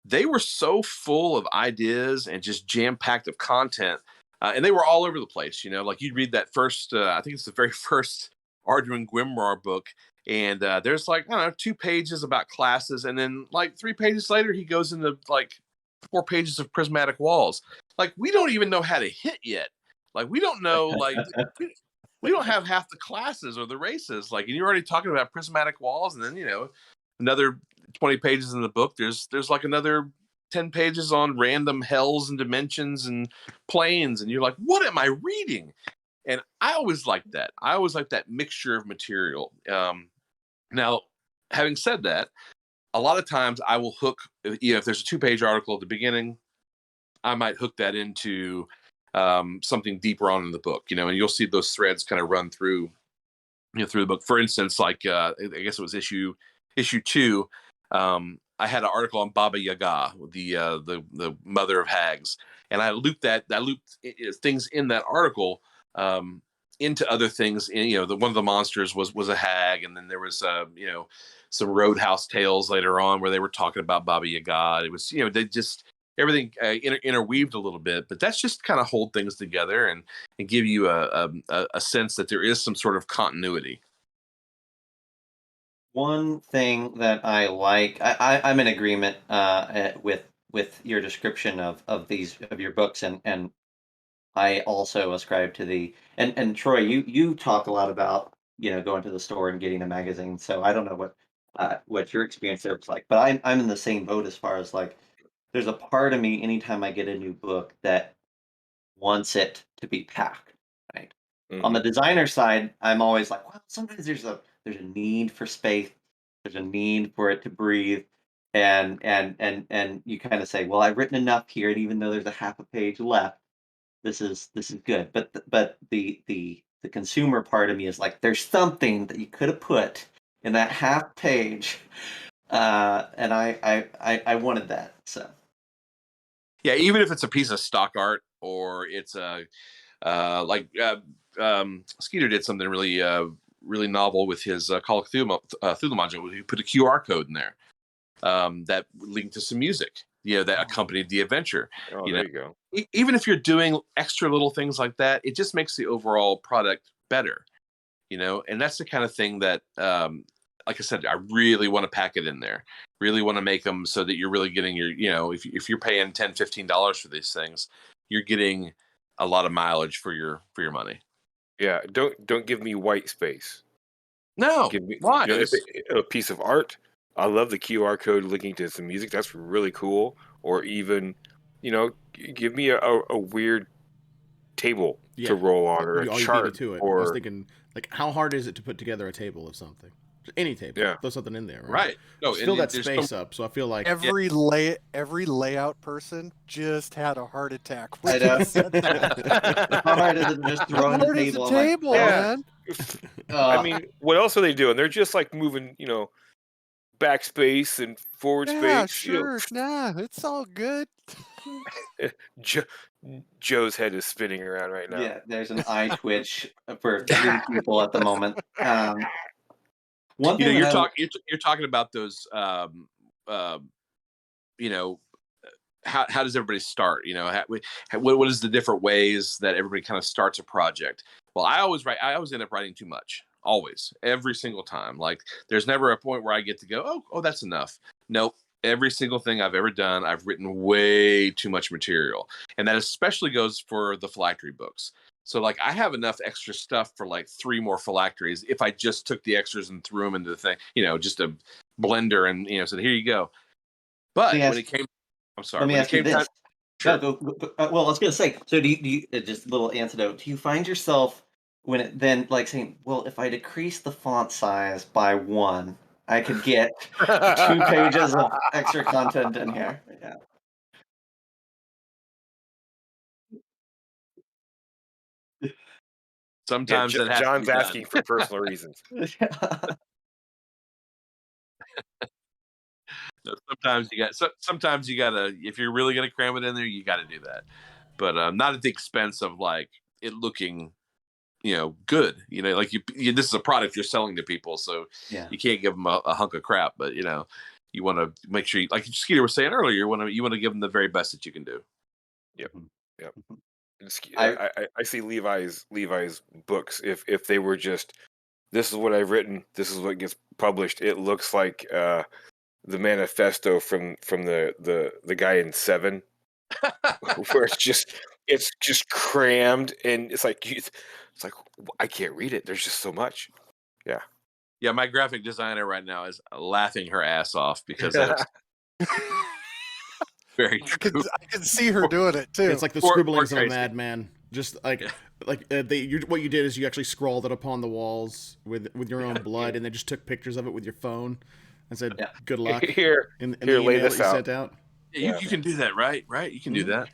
they were so full of ideas and just jam-packed of content. And they were all over the place, like you'd read that first, I think it's the very first Arduin Grimoire book. And there's like, I don't know, 2 pages about classes. And then like 3 pages later, he goes into like 4 pages of prismatic walls. Like, we don't even know how to hit yet. Like, we don't know, like, we don't have half the classes or the races. Like, and you're already talking about prismatic walls. And then, another 20 pages in the book, there's like another 10 pages on random hells and dimensions and planes. And you're like, what am I reading? And I always liked that. I always liked that mixture of material. Now, having said that, a lot of times I will hook, if there's a 2-page article at the beginning, I might hook that into something deeper on in the book, and you'll see those threads kind of run through the book. For instance, like I guess it was issue 2. I had an article on Baba Yaga, the mother of hags, and I looped things in that article into other things. And one of the monsters was a hag, and then there was some Roadhouse tales later on where they were talking about Baba Yaga. It was they just everything interweaved a little bit, but that's just kind of hold things together and give you a sense that there is some sort of continuity. One thing that I like, I'm in agreement with your description of your books, and I also ascribe to and Troy, you talk a lot about going to the store and getting a magazine. So I don't know what your experience there was like, but I'm in the same boat as far as like there's a part of me anytime I get a new book that wants it to be packed, right? On the Mhm. designer side, I'm always like, well, sometimes there's a need for space, there's a need for it to breathe, and you kind of say, well, I've written enough here, and even though there's a half a page left, this is good. But the consumer part of me is like, there's something that you could have put in that half page, and I wanted that. So Yeah, even if it's a piece of stock art or it's a Skeeter did something really novel with his Call of Cthulhu module. He put a QR code in there that linked to some music, that accompanied the adventure. Oh, You know, there you go. even if you're doing extra little things like that, it just makes the overall product better. And that's the kind of thing that, like I said, I really want to pack it in there. Really want to make them so that you're really getting your, if you're paying $10-15 for these things, you're getting a lot of mileage for your money. Yeah, don't give me white space. No, Give me why? if a piece of art. I love the QR code linking to some music. That's really cool. Or even, give me a weird table to roll on, or a All you beat me chart, to it. I was or thinking, like, how hard is it to put together a table of something? Any table. yeah. Throw something in there, right? Right. No, Just fill that there's space up. So I feel like Every layout person just had a heart attack I when know. you said that. How hard is it to just How throw in a hard is table? a I'm like, table, Yeah. man? I mean, what else are they doing? They're just like moving, backspace and forward Yeah, space. sure. Nah, it's all good. Jo- Joe's head is spinning around right now. yeah, there's an eye twitch for 3 people at the moment. One thing you're that you're talking about those you know how does everybody start? What is the different ways that everybody kind of starts a project? Well, I always end up writing too much, always, every single time. Like, there's never a point where I get to go, oh, that's enough. Nope. Every single thing I've ever done, I've written way too much material, and that especially goes for the Phylactery books. So, like, I have enough extra stuff for like 3 more Phylacteries if I just took the extras and threw them into the thing, just a blender and said, here you go. But let me when it ask you came time, this. sure. No, go. Well, I was gonna say. So, do you just a little antidote? Do you find yourself when it then like saying, "Well, if I decrease the font size by 1, I could get 2 pages of extra content in here." Yeah. Yeah, Sometimes that has to be John's done. asking for personal reasons. No, sometimes you gotta, if you're really gonna cram it in there, you gotta do that. But not at the expense of like it looking, good. Like this is a product you're selling to people, so Yeah. you can't give them a hunk of crap. But you want to make sure, like Skeeter was saying earlier, you want to give them the very best that you can do. Yep. Yep. I I see Levi's books. If they were just, this is what I've written, this is what gets published. It looks like the manifesto from the guy in Seven, where it's just crammed, and it's like I can't read it. There's just so much. Yeah. Yeah, my graphic designer right now is laughing her ass off because that's very true. I can see her doing it too. it's like the Or scribblings of a Tracy. madman. Just like what you did is you actually scrawled it upon the walls with your own blood, and then just took pictures of it with your phone and said, Yeah. "Good luck." Here, in here, the lay email this that you out. sent out. Yeah, you can do that, right? You can do that.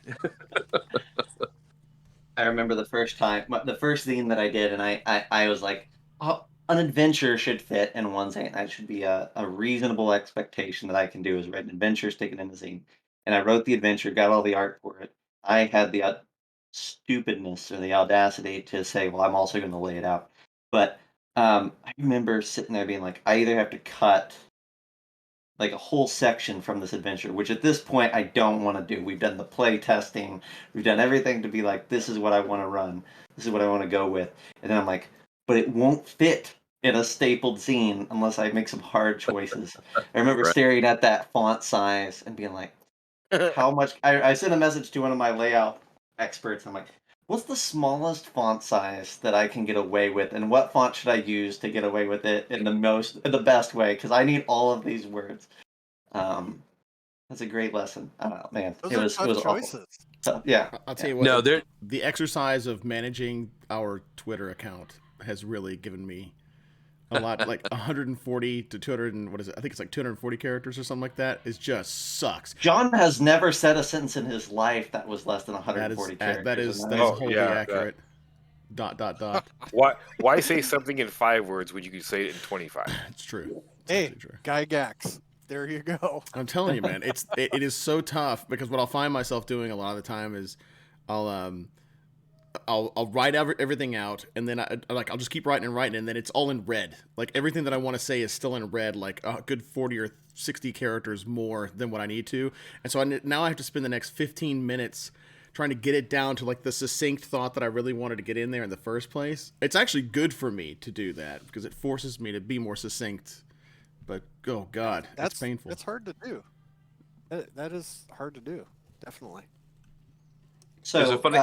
remember the first zine that I did, and I was like, oh, an adventure should fit in one zine. That should be a reasonable expectation that I can do is write an adventure, stick it in the zine. And I wrote the adventure, got all the art for it. I had the stupidness or the audacity to say, well, I'm also going to lay it out. But I remember sitting there being like, I either have to cut like a whole section from this adventure, which at this point I don't want to do. We've done the play testing, we've done everything to be like, this is what I want to run, this is what I want to go with. And then I'm like, but it won't fit in a stapled zine unless I make some hard choices. I remember Right. staring at that font size and being like, how much? I sent a message to one of my layout experts. I'm like, what's the smallest font size that I can get away with, and what font should I use to get away with it in the best way? Because I need all of these words. That's a great lesson. I don't know, man. Those It are was tough awful. choices. So, yeah. I'll tell you what. No, there. The exercise of managing our Twitter account has really given me a lot. Like 140 to 200, and what is it? I think it's like 240 characters or something like that. It just sucks. John has never said a sentence in his life that was less than That 140 is characters. that is and that is Oh, wholly yeah, accurate. Dot. Why say something in 5 words when you can say it in 25? It's true. It's Hey, absolutely true. Guy Gax. There you go. I'm telling you, man, it is so tough because what I'll find myself doing a lot of the time is I'll write everything out, and then I'll just keep writing, and then it's all in red. Like everything that I want to say is still in red, like a good 40 or 60 characters more than what I need to. And so now I have to spend the next 15 minutes trying to get it down to like the succinct thought that I really wanted to get in there in the first place. It's actually good for me to do that because it forces me to be more succinct. But oh god, it's painful. That's hard to do. That is hard to do. Definitely. So There's a funny.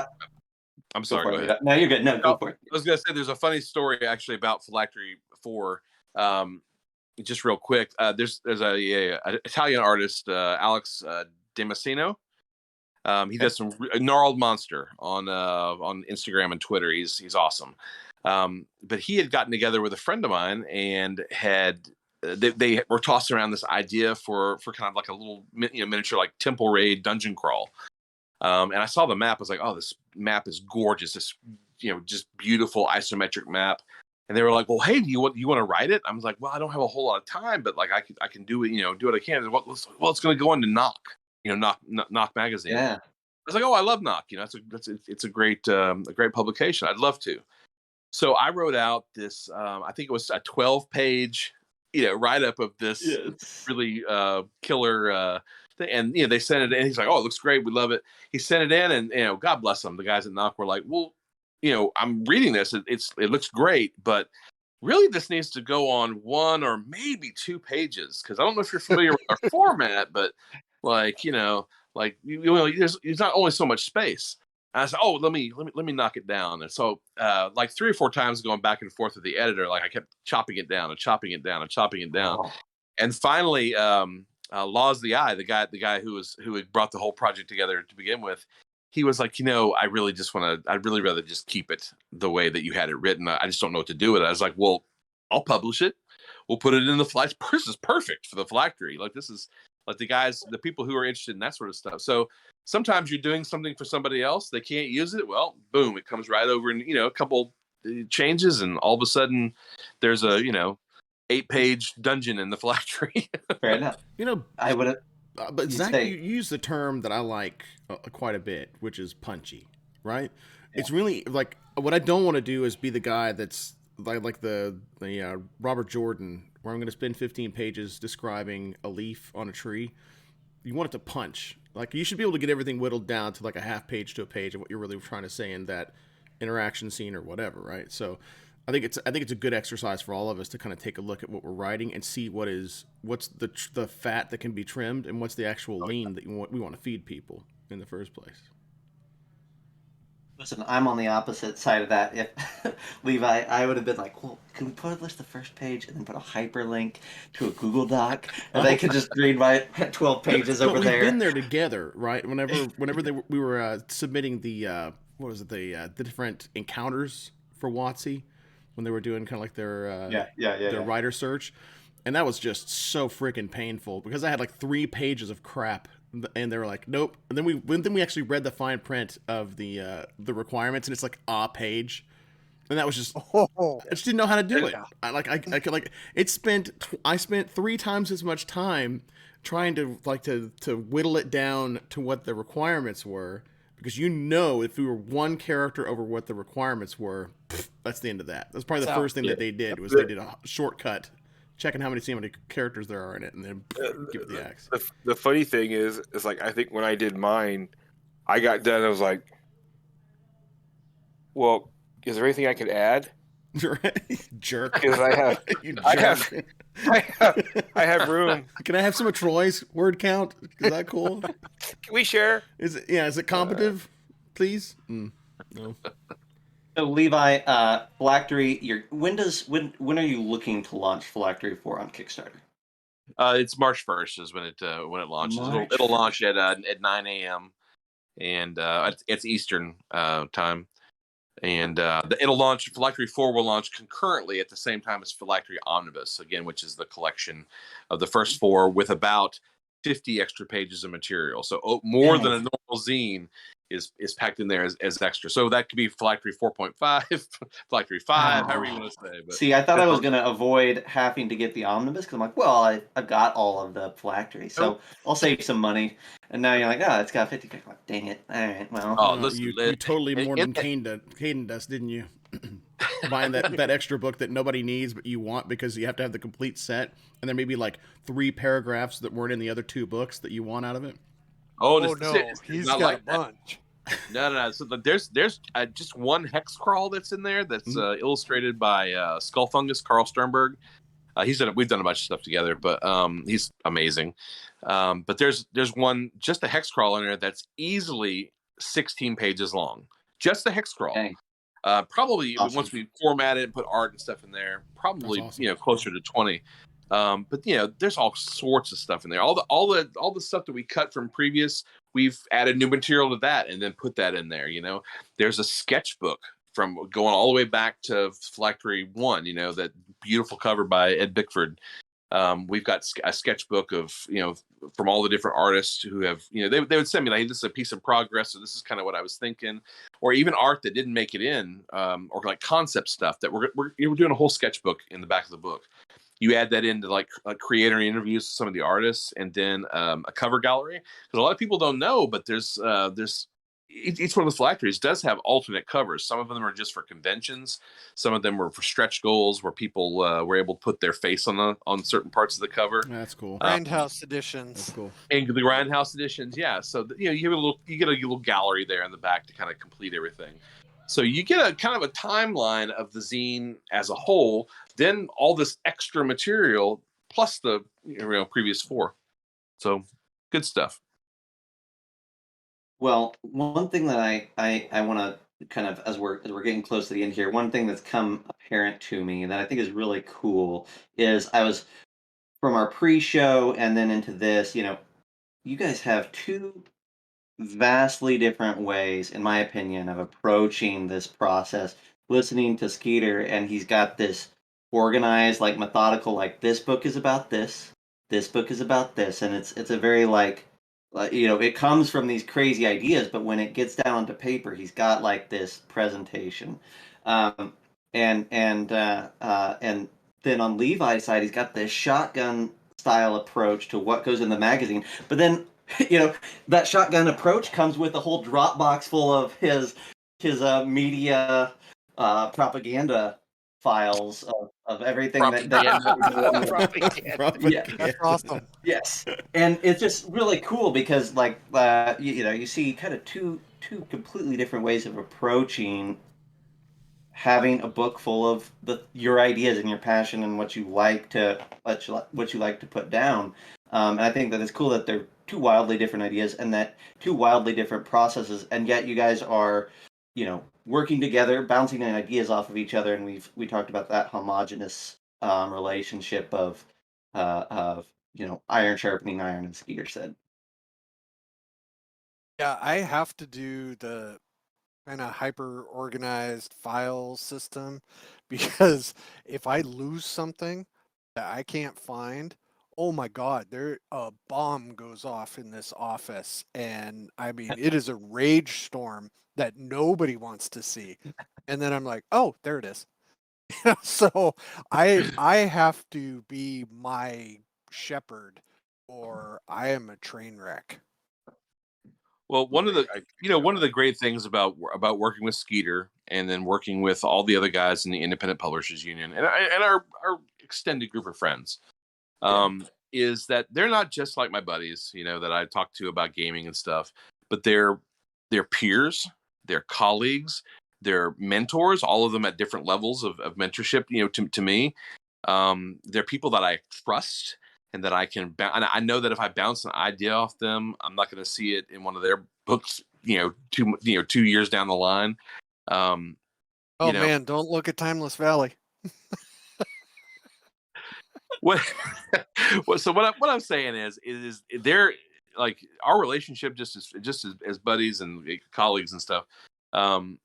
I'm sorry. Go ahead. No, you're good. No, go for it. I was gonna say there's a funny story actually about Phylactery 4. Just real quick. There's a Italian artist, Alex Dimasino. He does some gnarled monster on Instagram and Twitter. He's awesome. But he had gotten together with a friend of mine and had they were tossing around this idea for kind of like a little miniature like temple raid dungeon crawl. And I saw the map. I was like, oh, this map is gorgeous. This just beautiful isometric map. And they were like, well, hey, do you want to write it? I was like, well, I don't have a whole lot of time, but like I can do it. Do what I can. Well, it's going to go into Knock. Knock magazine. Yeah. I was like, oh, I love Knock. It's a great publication. I'd love to. So I wrote out this. I think it was a 12-page, write up of this really killer thing. And they sent it in. He's like, oh, it looks great. We love it. He sent it in, and God bless them. The guys at Knock were like, well, I'm reading this. It looks great, but really this needs to go on 1 or maybe 2 pages because I don't know if you're familiar with our format, but there's not only so much space. And I said, oh, let me knock it down. And so like 3 or 4 times going back and forth with the editor, like I kept chopping it down and chopping it down and chopping it down. Oh. And finally, Laws the Eye, the guy who had brought the whole project together to begin with, he was like, I'd really rather just keep it the way that you had it written. I just don't know what to do with it. I was like, well, I'll publish it. We'll put it in the Phylactery. This is perfect for the Phylactery. Like this is like the people who are interested in that sort of stuff. So sometimes you're doing something for somebody else. They can't use it. Well, boom, it comes right over in, a couple changes. And all of a sudden there's a, 8-page dungeon in the Phylactery. Fair enough. I would have. But Zach, you use the term that I like quite a bit, which is punchy, right? Yeah. It's really like what I don't want to do is be the guy that's like the Robert Jordan, where I'm going to spend 15 pages describing a leaf on a tree. You want it to punch. Like you should be able to get everything whittled down to like a half page to a page of what you're really trying to say in that interaction scene or whatever, right? So I think it's a good exercise for all of us to kind of take a look at what we're writing and see what's the fat that can be trimmed and what's the actual lean that we want to feed people in the first place. Listen, I'm on the opposite side of that. If Levi, I would have been like, well, can we publish the first page and then put a hyperlink to a Google Doc, and they could just read my 12 pages over there. We've been there together, right? Whenever we were submitting the the different encounters for WotC, when they were doing kind of like their writer search, and that was just so freaking painful because I had like 3 pages of crap. And they were like, nope. And then we actually read the fine print of the requirements, and it's like a page. and that was just Oh, I just didn't know how to do it. Yeah. I could like I spent 3 times as much time trying to to whittle it down to what the requirements were, because if we were one character over what the requirements were, that's the end of that. That's probably the So- first thing that they did was they did a shortcut, checking how many characters there are in it, and then give it the axe. The funny thing is like I think when I did mine, I got done. I was like, "Well, is there anything I could add?" Jerk. Because I have, You I jerk. I have room. Can I have some of Troy's word count? Is that cool? Can we share? Is it competitive? Please? No. So Levi, Phylactery, when are you looking to launch Phylactery 4 on Kickstarter? It's March 1st is when it launches. March It'll launch at 9 a.m. and it's Eastern time. And it'll launch. Phylactery 4 will launch concurrently at the same time as Phylactery Omnibus, again, which is the collection of the first 4 with about 50 extra pages of material. So more than a normal zine is packed in there as extra. So that could be Phylactery 4.5, Phylactery 5, however you want to say. But see, I thought I was going to avoid having to get the omnibus because I'm like, well, I've got all of the Phylactery, so I'll save some money. And now you're like, oh, it's got 50. I'm like, dang it! All right, well. listen, you totally more than Caden us, didn't you? Buying that extra book that nobody needs but you want because you have to have the complete set, and there may be like 3 paragraphs that weren't in the other 2 books that you want out of it. Oh no, he's got like a bunch. No. So there's just one hex crawl that's in there that's illustrated by Skull Fungus Carl Sternberg. We've done a bunch of stuff together, but he's amazing. But there's one, just a hex crawl in there that's easily 16 pages long. Just the hex crawl. Dang. Probably Awesome. once we format it and put art and stuff in there, probably awesome. Closer to 20. But there's all sorts of stuff in there. All the stuff that we cut from previous, we've added new material to that and then put that in there. There's a sketchbook from going all the way back to Phylactery 1. That beautiful cover by Ed Bickford. We've got a sketchbook of from all the different artists who have they would send me like, hey, this is a piece of progress, so this is kind of what I was thinking, or even art that didn't make it in, or like concept stuff that we're doing a whole sketchbook in the back of the book. You add that into like creator interviews with some of the artists, and then a cover gallery, because a lot of people don't know, but there's each one of the phylacteries does have alternate covers. Some of them are just for conventions. Some of them were for stretch goals where people were able to put their face on certain parts of the cover. That's cool. Grindhouse editions. That's cool. And the Grindhouse editions, yeah. So you get a little gallery there in the back to kind of complete everything. So you get a kind of a timeline of the zine as a whole, then all this extra material plus the previous 4. So good stuff. Well, one thing that I want to kind of, as we're getting close to the end here, one thing that's come apparent to me that I think is really cool is I was from our pre-show and then into this, you guys have 2 vastly different ways, in my opinion, of approaching this process. Listening to Skeeter, and he's got this organized, like methodical, like this book is about this book is about this, and it's a very like it comes from these crazy ideas, but when it gets down onto paper, he's got like this presentation, and then on Levi's side, he's got this shotgun style approach to what goes in the magazine, but then that shotgun approach comes with a whole Dropbox full of his media propaganda files of everything Propaganda. Yeah, That's awesome. yes, and it's just really cool because like you see kind of two completely different ways of approaching having a book full of your ideas and your passion and what you like to put down. And I think that it's cool that they're 2 wildly different ideas and that 2 wildly different processes, and yet you guys are, working together, bouncing ideas off of each other, and we talked about that homogenous relationship of iron sharpening iron, as Skeeter said. Yeah, I have to do the kind of hyper organized file system because if I lose something that I can't find, oh my God, there a bomb goes off in this office, and I mean it is a rage storm that nobody wants to see. And then I'm like, oh, there it is. So I have to be my shepherd, or I am a train wreck. Well, one of the I one of the great things about working with Skeeter and then working with all the other guys in the Independent Publishers Union and our extended group of friends, is that they're not just like my buddies, that I talk to about gaming and stuff, but they're peers, they're colleagues, they're mentors, all of them at different levels of mentorship. To me, they're people that I trust and that I can. And I know that if I bounce an idea off them, I'm not going to see it in one of their books. 2 years down the line. Um, Oh you know man, don't look at Timeless Valley. what? So what I'm saying is they're like our relationship just as buddies and colleagues and stuff. Um,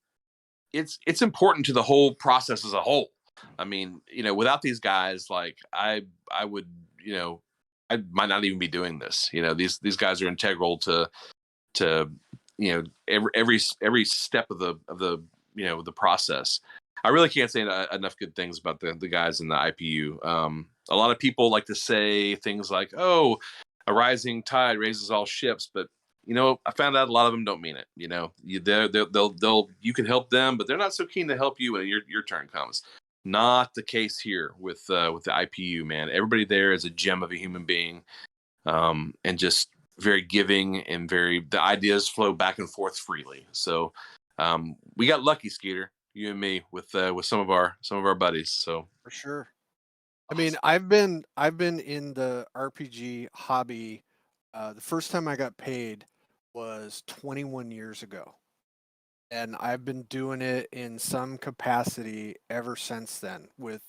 it's important to the whole process as a whole. I mean, without these guys, like I would, I might not even be doing this. These guys are integral to every step of the process. I really can't say enough good things about the guys in the IPU. A lot of people like to say things like, "Oh, a rising tide raises all ships," but I found out a lot of them don't mean it. You can help them, but they're not so keen to help you when your turn comes. Not the case here with the IPU, man. Everybody there is a gem of a human being, and just very giving and the ideas flow back and forth freely. So we got lucky, Skeeter, you and me, with some of our buddies. So For sure. I mean, I've been in the RPG hobby. The first time I got paid was 21 years ago, and I've been doing it in some capacity ever since then, with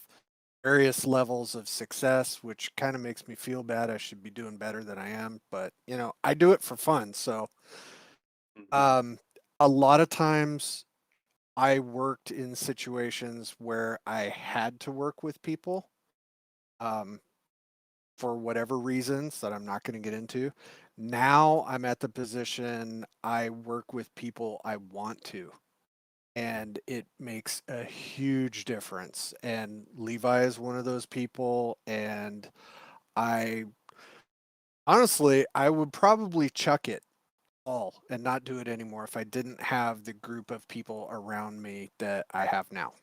various levels of success, which kind of makes me feel bad. I should be doing better than I am, but I do it for fun. So, a lot of times I worked in situations where I had to work with people. Um, for whatever reasons that I'm not going to get into. Now I'm at the position I work with people I want to, and it makes a huge difference. And Levi is one of those people, and I honestly, I would probably chuck it all and not do it anymore if I didn't have the group of people around me that I have now.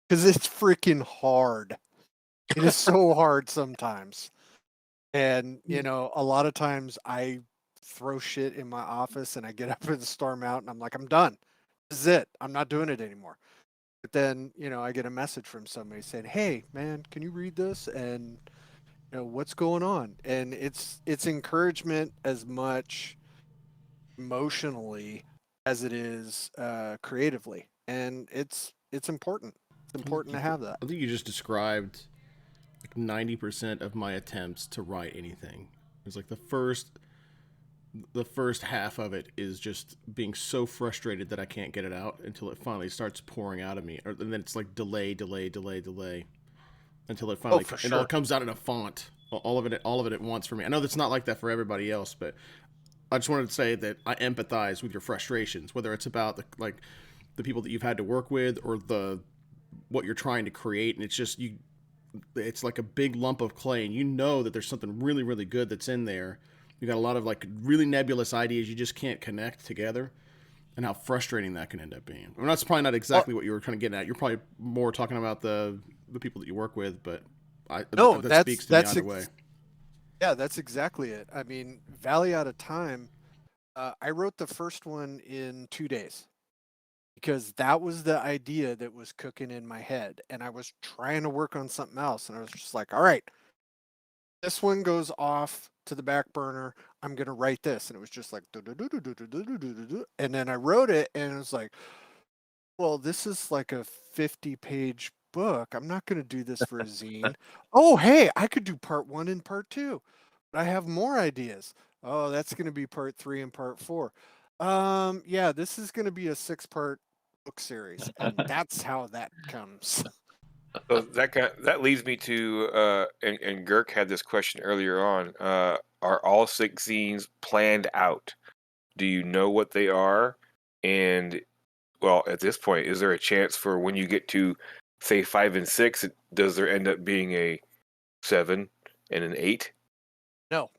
Because it's freaking hard. It is so hard sometimes. And, a lot of times I throw shit in my office and I get up and storm out and I'm like, I'm done. This is it. I'm not doing it anymore. But then, I get a message from somebody saying, hey, man, can you read this? And, what's going on? And it's encouragement as much emotionally as it is creatively. And it's important. It's important to have that. I think you just described like 90% of my attempts to write anything. It's like the first half of it is just being so frustrated that I can't get it out until it finally starts pouring out of me, and then it's like delay until it finally for it all sure. comes out in a font, all of it at once for me. I know that's not like that for everybody else, but I just wanted to say that I empathize with your frustrations, whether it's about the people that you've had to work with or what you're trying to create, and it's like a big lump of clay, and you know that there's something really, really good that's in there. You got a lot of like really nebulous ideas you just can't connect together, and how frustrating that can end up being. I mean, that's probably not exactly what you were trying to get at. You're probably more talking about the people that you work with, but that speaks to me either way. Yeah, that's exactly it. I mean, Valley Out of Time, I wrote the first one in 2 days because that was the idea that was cooking in my head. And I was trying to work on something else. And I was just like, all right, this one goes off to the back burner. I'm going to write this. And it was just like, and then I wrote it and it was like, well, this is like a 50-page book. I'm not going to do this for a zine. Oh, hey, I could do part 1 and part 2. But I have more ideas. Oh, that's going to be part 3 and part 4. Yeah, this is going to be a 6-part book series, and that's how that comes. So that leads me to and Girk had this question earlier on. Are all 6 zines planned out? Do you know what they are? And well, at this point, is there a chance for when you get to say 5 and 6, does there end up being a 7 and an 8? No,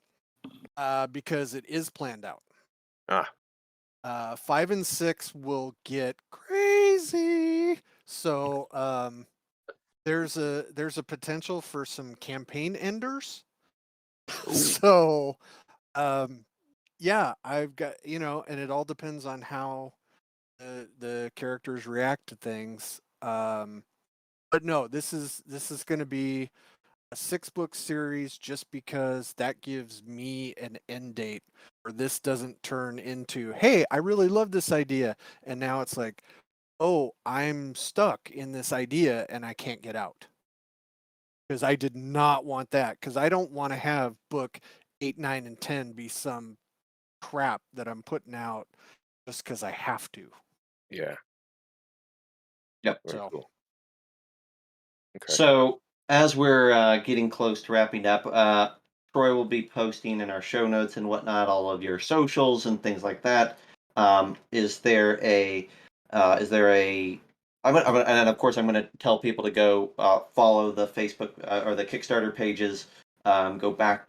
because it is planned out. Ah, 5 and 6 will get crazy. So there's a potential for some campaign enders. So yeah, I've got, and it all depends on how the characters react to things. But no, this is going to be a 6-book series just because that gives me an end date where this doesn't turn into, hey, I really love this idea, and now it's like, oh, I'm stuck in this idea and I can't get out. Because I did not want that, because I don't want to have book 8, 9, and 10 be some crap that I'm putting out just because I have to. yeah. Yep. Very So cool. Okay. So as we're getting close to wrapping up, Troy will be posting in our show notes and whatnot all of your socials and things like that. Is there a? And of course I'm gonna tell people to go follow the Facebook or the Kickstarter pages. Go back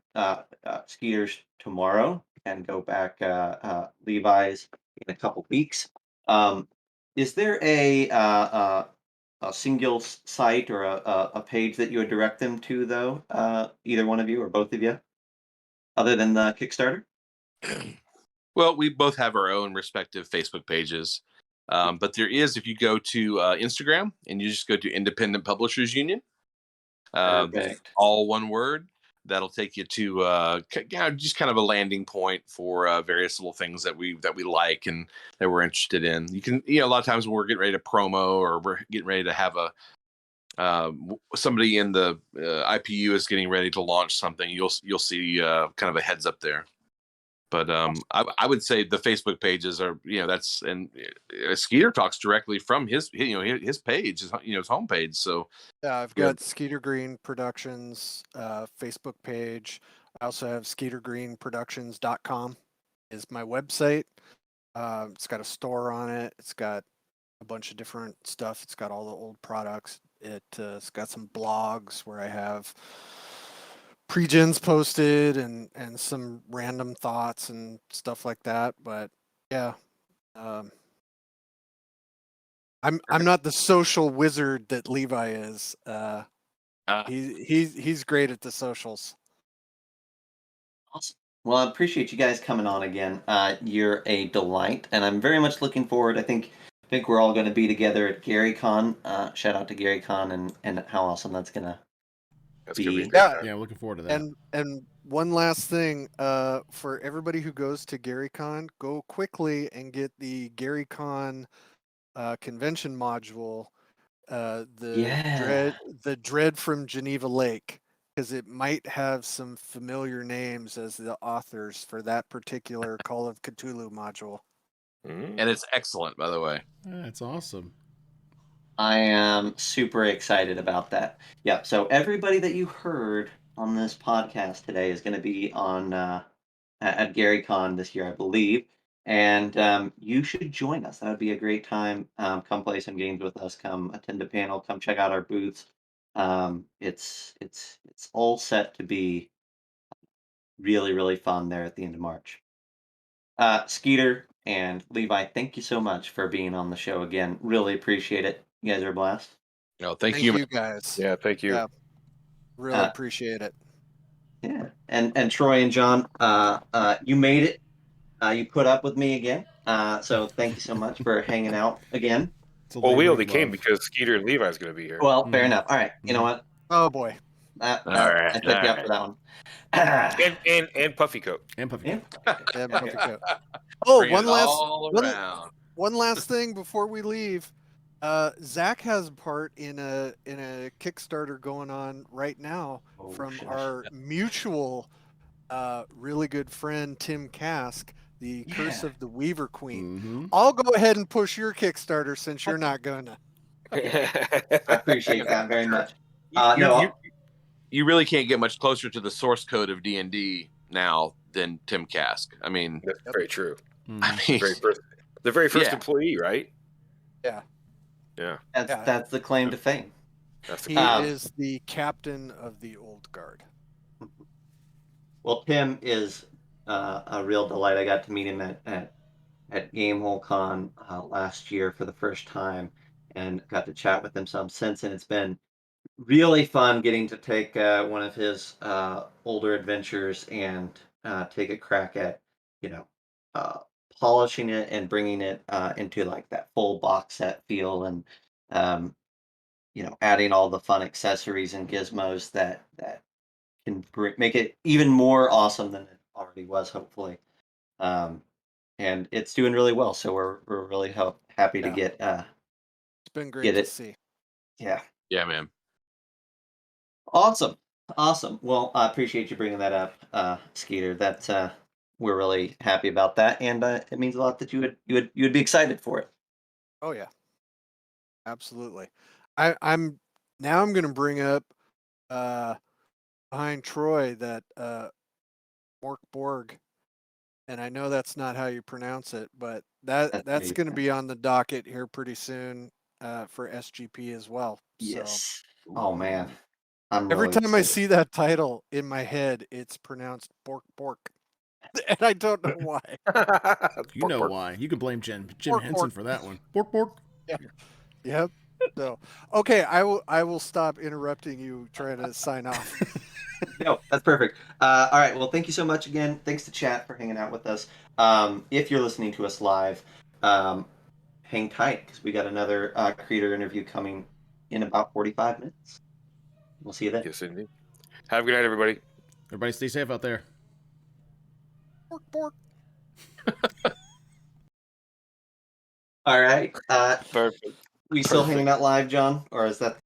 Skeeter's tomorrow and go back Levi's in a couple weeks. Is there a single site or a page that you would direct them to, though, either one of you or both of you, other than the Kickstarter? Well, we both have our own respective Facebook pages. But there is, if you go to Instagram and you just go to Independent Publishers Union, Perfect. all one word, that'll take you to just kind of a landing point for various little things that we like and that we're interested in. You can, a lot of times when we're getting ready to promo or we're getting ready to have somebody in the IPU is getting ready to launch something, you'll see kind of a heads up there. But I would say the Facebook pages are, that's, and Skeeter talks directly from his page, his homepage. So yeah, I've got Skeeter Green Productions Facebook page. I also have skeetergreenproductions.com is my website. It's got a store on it. It's got a bunch of different stuff. It's got all the old products. It's got some blogs where I have pre-gens posted and some random thoughts and stuff like that. But yeah, I'm not the social wizard that Levi is. He's great at the socials. Awesome. Well, I appreciate you guys coming on again. You're a delight, and I'm very much looking forward. I think we're all going to be together at GaryCon. Shout out to GaryCon and how awesome that's going to That's be. gonna be a good Yeah. time. Yeah, looking forward to that. And one last thing, for everybody who goes to GaryCon, go quickly and get the GaryCon convention module, Yeah. the Dread from Geneva Lake, because it might have some familiar names as the authors for that particular Call of Cthulhu module. and it's excellent, by the way. That's awesome. I am super excited about that. Yeah, so everybody that you heard on this podcast today is going to be on at GaryCon this year, I believe, and you should join us. That would be a great time. Come play some games with us. Come attend a panel. Come check out our booths. It's all set to be really really fun there at the end of March. Skeeter and Levi, thank you so much for being on the show again. Really appreciate it. You guys are a blast. Thank you. you guys. Yeah, thank you. Yeah, really appreciate it. Yeah, and Troy and John, you made it. You put up with me again. So thank you so much for hanging out again. It's a Well, we labor only of came love. because Skeeter and Levi's going to be here. Well, fair enough. All right, you know what? Oh boy. All right, I took you up for that one. And Puffy Coat. And Puffy. Yeah. Yeah, Puffy Coat. Oh, Bring it all around. one last thing before we leave. Zach has a part in a Kickstarter going on right now from shush. our mutual really good friend Tim Kask, the Curse Yeah. of the Weaver Queen. Mm-hmm. I'll go ahead and push your Kickstarter since you're not gonna. I appreciate that very much. You really can't get much closer to the source code of D&D now than Tim Kask. I mean, That's very true. I mean, The very first Yeah. employee, right? Yeah. Yeah. That's the claim to fame. That's He the is the captain of the old guard. Well, Tim is a real delight. I got to meet him at Gamehole Con last year for the first time, and got to chat with him some since. And it's been really fun getting to take one of his older adventures and take a crack at, you know, uh, polishing it and bringing it into like that full box set feel, and um, adding all the fun accessories and gizmos that can make it even more awesome than it already was, hopefully. Um, and it's doing really well, so we're really happy to Yeah. get It's been great get to it. see. Yeah. yeah, man. Awesome. Awesome. Well, I appreciate you bringing that up, Skeeter. That's we're really happy about that, and it means a lot that you would be excited for it. Oh yeah, absolutely. I'm now I'm going to bring up uh, behind Troy that Mork Borg, and I know that's not how you pronounce it, but that's me. going to be on the docket here pretty soon for SGP as well. Yes. So Oh man, I'm every really time I excited. see that title in my head, it's pronounced Bork Bork, and I don't know why. You know why. You can blame Jim Bork, Henson bork. for that one. Bork, bork. Yep. So okay, I will stop interrupting you trying to sign off. No, that's perfect. All right. Well, thank you so much again. Thanks to chat for hanging out with us. If you're listening to us live, hang tight because we got another creator interview coming in about 45 minutes. We'll see you then. Yes, indeed. Have a good night, everybody. Everybody stay safe out there. Bork Bork. All right. Perfect. We still hanging Perfect. out live, John, or is that